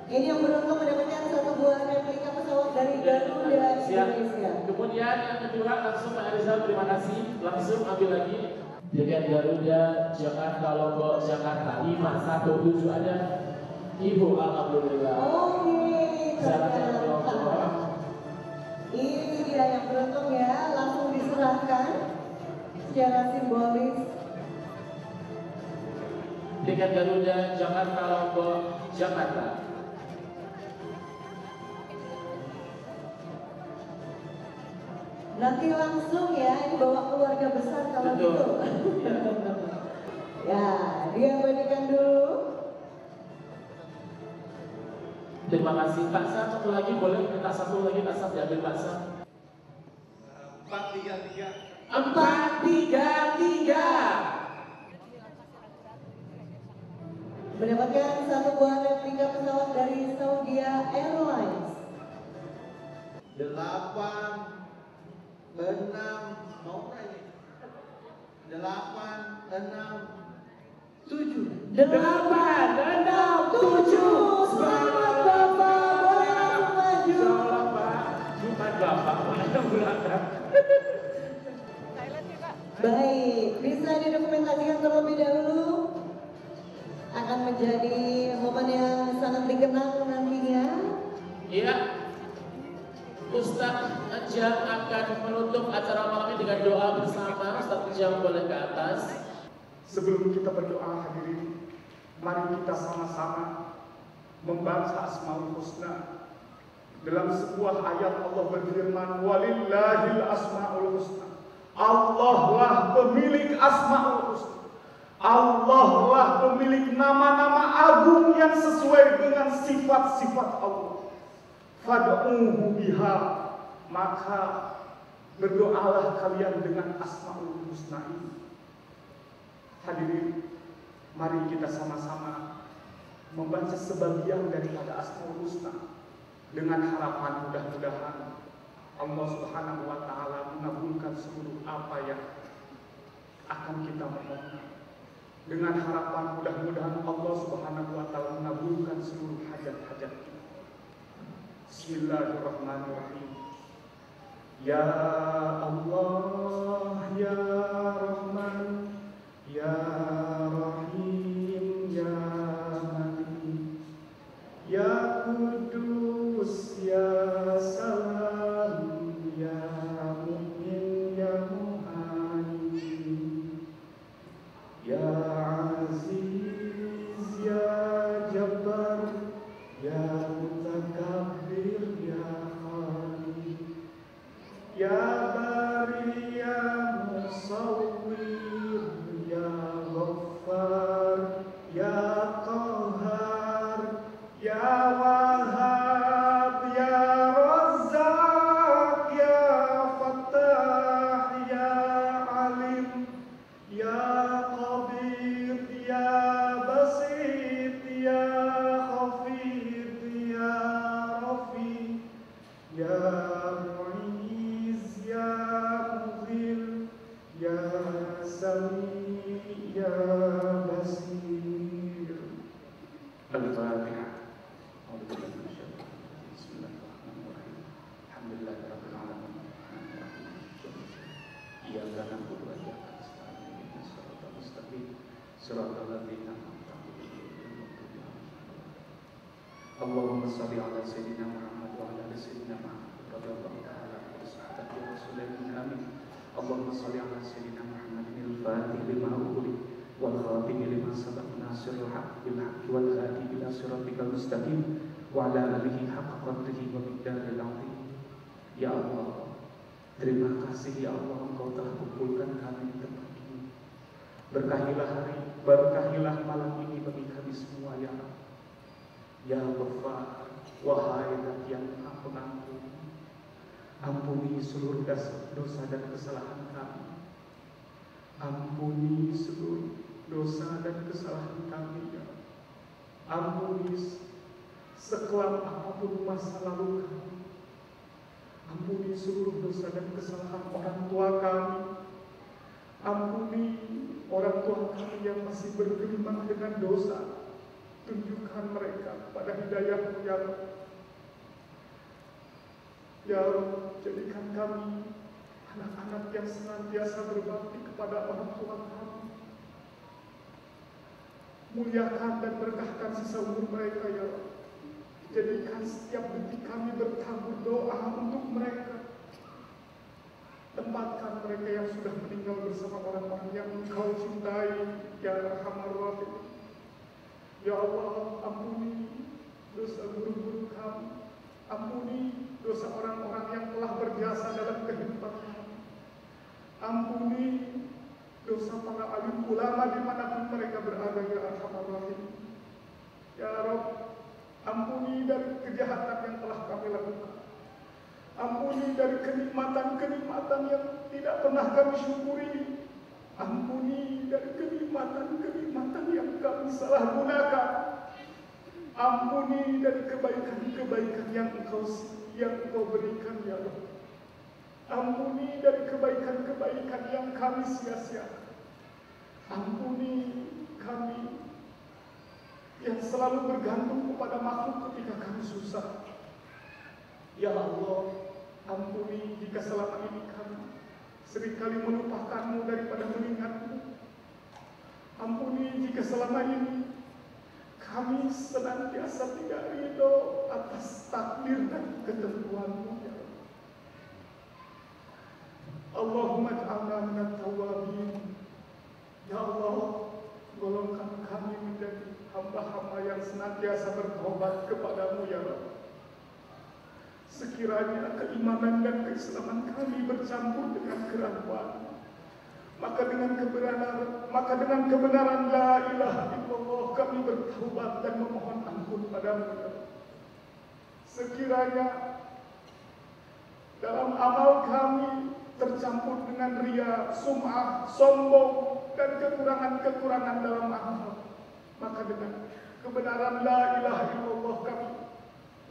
A: Ini yang beruntung mendapatkan satu buah replika pesawat dari Garuda Indonesia.
B: Kemudian yang kedua langsung Pak Rizal, terima kasih. Langsung ambil lagi. Tiket Garuda Jakarta Lombok Jakarta 517 ada. Ibu alhamdulillah.
A: Oke,
B: Jakarta Lombok.
A: Ini dia yang beruntung ya, langsung diserahkan secara simbolis.
B: Tiket Garuda Jakarta Lombok Jakarta.
A: Nanti langsung ya, ini bawa keluarga besar kalau
B: Betul.
A: gitu. Ya, dia berikan dulu.
B: Terima kasih Pak Sam, satu lagi boleh minta satu lagi Pak Sam, diambil Pak Sam.
G: 433.
B: 433.
A: Mendapatkan satu buah replika pesawat dari Saudi Airlines.
K: 8 6 mau berapa ini? 8 6 7.
A: 8, 6, 7. Selamat Bapak, boleh langsung maju.
B: Salam Pak, bukan Bapak, mana berangkat.
A: Baik, bisa didokumentasikan terlebih dahulu. Akan menjadi momen yang sangat dikenang nantinya.
B: Iya, Ustaz Ejang akan menutup acara malam ini dengan doa bersama. Ustaz Ejang boleh ke atas.
G: Sebelum kita berdoa hadirin, mari kita sama-sama membaca Asmaul Husna. Dalam sebuah ayat Allah berfirman, walillahil asmaul husna. Allah lah pemilik Asmaul Husna. Allah lah pemilik nama-nama agung yang sesuai dengan sifat-sifat Allah. Fad'uhu biha, maka berdoalah kalian dengan Asmaul Husna ini. Hadirin, mari kita sama-sama membaca sebagian daripada Asmaul Husna dengan harapan mudah-mudahan Allah Subhanahu wa taala mengabulkan seluruh apa yang akan kita mohonkan. Dengan harapan mudah-mudahan Allah Subhanahu wa taala mengabulkan seluruh hajat-hajat kita. Bismillahirrahmanirrahim. Ya Allah, ya Rahman, ya Rahim, ya Malik, ya Kudus, ya Salam, ya Mu'min, ya Mu'alim, ya Aziz, ya Jabbar, ya Mutakabbir, ya Khalid, ya Bari, ya Musawwir, ya Ghaffar, ya Qahhar, ya Wahhab, ya Razzaq, ya Fattah, ya Alim, ya Qabir, ya Basit, ya Khafid, ya Rafi, ya Mu'iz, ya Mudhil, ya Sami, ya Basir. Al-Fatihah. Bismillahirrahmanirrahim. Alhamdulillahirabbil alamin. Iyyaka na'budu wa iyyaka nasta'in. Ihdinas siratal mustaqim. Siratal ladzina an'amta 'alaihim. Allahumma shalli ala sayyidina Muhammad wa ala ali sayyidina Muhammad.
E: Allahumma sholli ala sayyidina Muhammadin al-fatih lima ughliq wal khatim lima sabaq nasirul haqq bil haqq wal hadi ila siratikal mustaqim wa ala alihi haqqa qadrihi wa miqdaril azim. Ya Allah, terima kasih ya Allah, Engkau telah kumpulkan kami di tempat ini. Berkahilah malam ini bagi kami semua ya Allah. Ya Ghaffar, wahai Zat yang Maha Pengampun, ampuni seluruh dosa dan kesalahan kami. Ampuni seluruh dosa dan kesalahan kami ya Allah. Ampuni sekelam apapun masa lalu kami. Ampuni seluruh dosa dan kesalahan orang tua kami. Ampuni orang tua kami yang masih bergelimang dengan dosa. Tunjukkan mereka pada hidayah-Mu ya Allah. Ya Allah, jadikan kami anak-anak yang senantiasa berbakti kepada orang tua kami. Muliakan dan berkahkan sisa umur mereka ya Allah. Jadikan setiap detik kami bertabur doa untuk mereka. Tempatkan mereka yang sudah meninggal bersama orang-orang yang Engkau cintai ya Arhamar Rahimin. Ya Allah, ampuni dosa guru-guru kami. Ampuni dosa orang-orang yang telah berjasa dalam kehidupan kami. Ampuni dosa para alim ulama dimanapun mereka berada ya Arhamar Rahimin. Ya Rabb, ampuni dari kejahatan yang telah kami lakukan. Ampuni dari kenikmatan-kenikmatan yang tidak pernah kami syukuri. Ampuni dari kenikmatan-kenikmatan yang kami salah gunakan. Ampuni dari kebaikan-kebaikan yang Engkau berikan ya Allah. Ampuni dari kebaikan-kebaikan yang kami sia-siakan. Ampuni kami yang selalu bergantung kepada makhluk ketika kami susah. Ya Allah, ampuni jika selama ini kami seringkali melupakan-Mu daripada mengingat-Mu. Ampuni jika selama ini kami senantiasa tidak ridho atas takdir dan ketentuan-Mu ya Allah. Allahumma ja'alna minat tawabin. Ya Allah, golongkan kami menjadi hamba-hamba yang senantiasa bertobat kepadamu ya Allah. Sekiranya keimanan dan keislaman kami bercampur dengan keraguan, maka dengan kebenaran la ilaha illallah kami bertaubat dan memohon ampun padamu ya Allah. Sekiranya dalam amal kami tercampur dengan ria, sum'ah, sombong dan kekurangan-kekurangan dalam amal, maka dengan kebenaran la ilaha illallah kami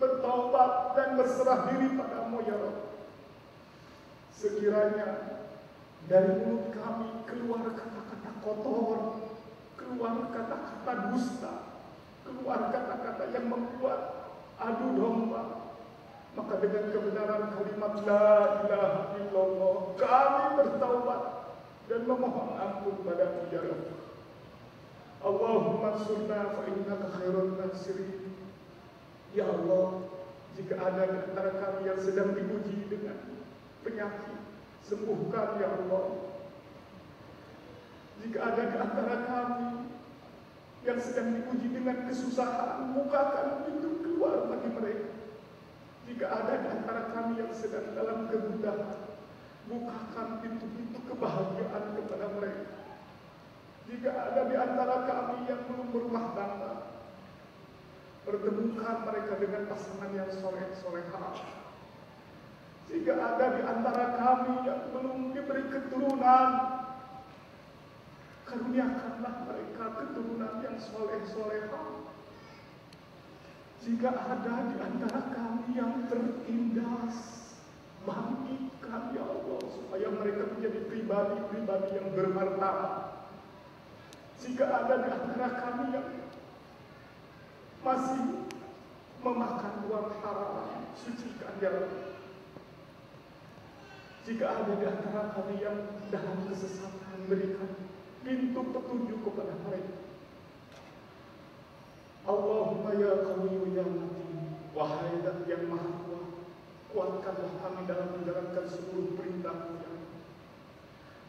E: bertaubat dan berserah diri padamu ya Allah. Sekiranya dari mulut kami keluar kata-kata kotor, keluar kata-kata dusta, keluar kata-kata yang membuat adu domba, maka dengan kebenaran kalimat la ilaha illallah kami bertaubat dan memohon ampun padamu ya Allah. Allahumma surna fa innaka khairun nasirin. Ya Allah, jika ada di antara kami yang sedang diuji dengan penyakit, sembuhkan ya Allah. Jika ada di antara kami yang sedang diuji dengan kesusahan, bukakan pintu keluar bagi mereka. Jika ada di antara kami yang sedang dalam kegundahan, bukakan pintu-pintu kebahagiaan kepada mereka. Jika ada di antara kami yang belum berumah tangga, pertemukan mereka dengan pasangan yang soleh-solehah. Jika ada di antara kami yang belum diberi keturunan, karuniakanlah mereka keturunan yang soleh-solehah. Jika ada di antara kami yang tertindas, bangkitkan ya Allah supaya mereka menjadi pribadi-pribadi yang bermartabat. Jika ada di antara kami yang masih memakan uang haram, sucikan ya Allah. Jika ada di antara kami yang dalam kesesatan, berikan pintu petunjuk kepada mereka. Allahumma ya Qawiyyu ya Matin, wahai Zat yang Maha Kuat, kuatkanlah kami dalam menjalankan seluruh perintah-Mu ya Allah.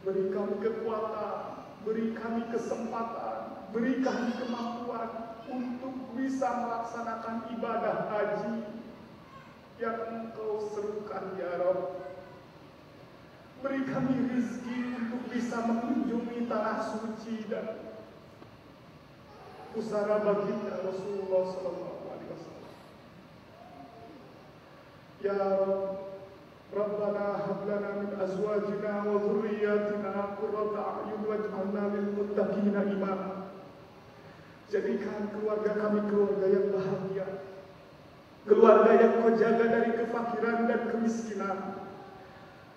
G: Beri kami kekuatan, beri kami kesempatan, beri kami kemampuan untuk bisa melaksanakan ibadah haji yang Engkau serukan ya Rabb. Beri kami rizki untuk bisa mengunjungi tanah suci dan pusara baginda Rasulullah SAW. Ya Rabb, Rabbana hab lana min azwajina wa dhurriyyatina qurrata a'yun waj'alna lil muttaqina imama. Jadikan keluarga kami keluarga yang bahagia, keluarga yang Kau jaga dari kefakiran dan kemiskinan,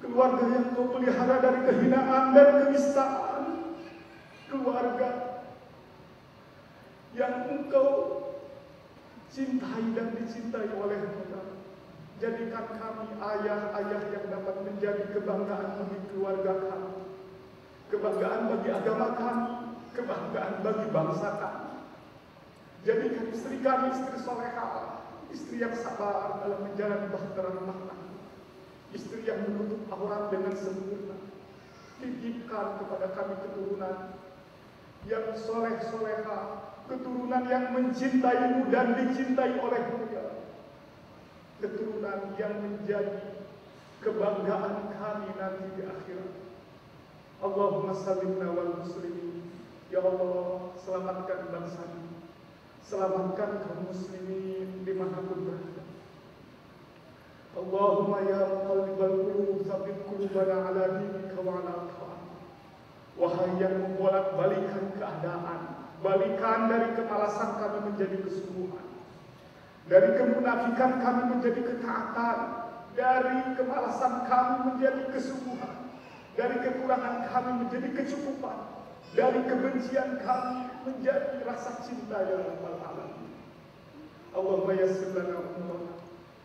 G: keluarga yang Kau pelihara dari kehinaan dan kenistaan, keluarga yang Engkau cintai dan dicintai oleh Engkau. Jadikan kami ayah-ayah yang dapat menjadi kebanggaan bagi keluarga kami, kebanggaan bagi agama kami, kebanggaan bagi bangsa kami. Jadikan istri kami istri solehah, istri yang sabar dalam menjalani bahtera rumah tangga, istri yang menutup aurat dengan sempurna. Titipkan kepada kami keturunan yang soleh-solehah, keturunan yang mencintai-Mu dan dicintai oleh-Mu, keturunan yang menjadi kebanggaan kami nanti di akhirat. Allahumma sallimna wal muslimin. Ya Allah, selamatkan bangsa ini, selamatkan kaum muslimin dimanapun berada. Allahumma ya muqallibal qulub tsabbit qulubana ala dinika wa ala ta'atik. Wahai yang membolak-balikan keadaan, balikan dari kemalasan kami menjadi kesungguhan, dari kemunafikan kami menjadi ketaatan, dari kemalasan kami menjadi kesungguhan, dari kekurangan kami menjadi kecukupan, dari kebencian kami menjadi rasa cinta ya Rabbal Alamin. Allahumma yassir lana umurana.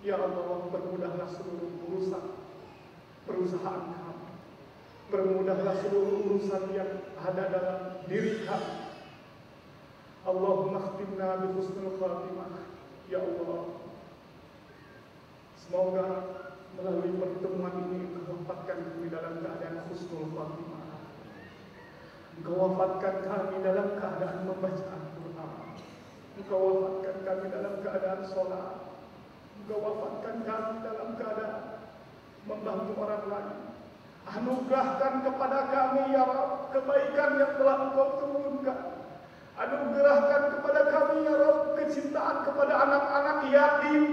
G: Ya Allah, permudahlah seluruh urusan perusahaan kami, permudahlah seluruh urusan yang ada dalam diri kami. Allahumma khtimna bi husnul khatimah. Ya Allah, semoga melalui pertemuan ini Engkau wafatkan kami dalam keadaan husnul khatimah. Engkau wafatkan kami dalam keadaan membaca Al-Quran. Engkau wafatkan kami dalam keadaan sholat. Engkau wafatkan kami dalam keadaan membantu orang lain. Anugerahkan kepada kami ya Rabb kebaikan yang telah Engkau turunkan. Anugerahkan kepada kami ya Rabb kecintaan kepada anak-anak yatim.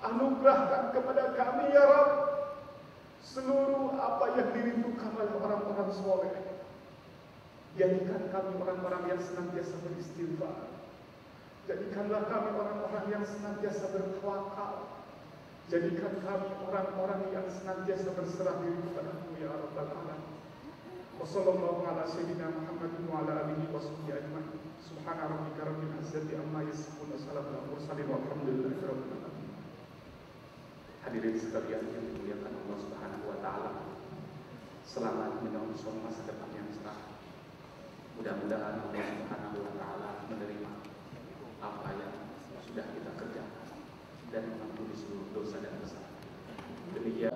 G: Anugerahkan kepada kami ya Rabb seluruh apa yang dirindukan oleh orang-orang soleh. Jadikan kami orang-orang yang senantiasa beristighfar. Jadikanlah kami orang-orang yang senantiasa bertawakal. Jadikan kami orang-orang yang senantiasa berserah diri kepada-Mu ya Rabbal Alamin. Wassallallahu ala sayyidina Muhammadin wa ala alihi wa sahbihi ajma'in. Subhana rabbika rabbil izzati amma yasifun wa salamun alal mursalin walhamdulillahi rabbil alamin. Hadirin sekalian yang dimuliakan Allah Subhanahu wa taala. Selamat menyongsong masa depan yang cerah. Mudah-mudahan Allah Subhanahu wa taala menerima apa yang sudah kita kerjakan dan mengampuni seluruh dosa dan kesalahan. Demikian.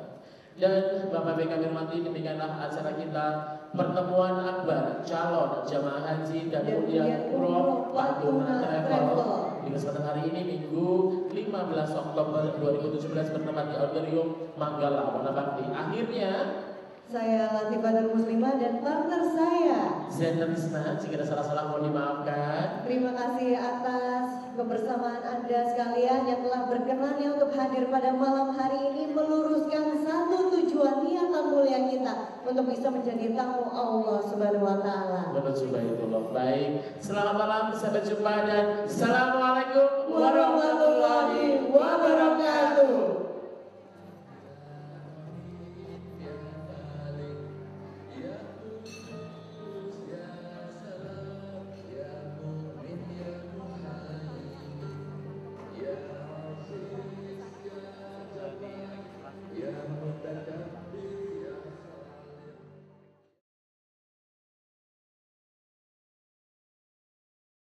B: Dan Bapak BK Firmanti, demikianlah acara kita pertemuan akbar calon jamaah haji dan kemudian umroh Waduna Travel di kesempatan hari ini Minggu 15 Oktober 2017 bertempat di Auditorium Manggala Wanabakti. Akhirnya
A: saya Latifah dan Muslimah dan partner saya
B: Zainal Isna, jika ada salah-salah mohon dimaafkan.
A: Terima kasih atas kebersamaan Anda sekalian yang telah berkenan untuk hadir pada malam hari ini, meluruskan satu tujuan niatan mulia kita untuk bisa menjadi tamu Allah Subhanahu wa taala.
B: Baik, selamat malam, sampai jumpa dan assalamualaikum warahmatullahi wabarakatuh.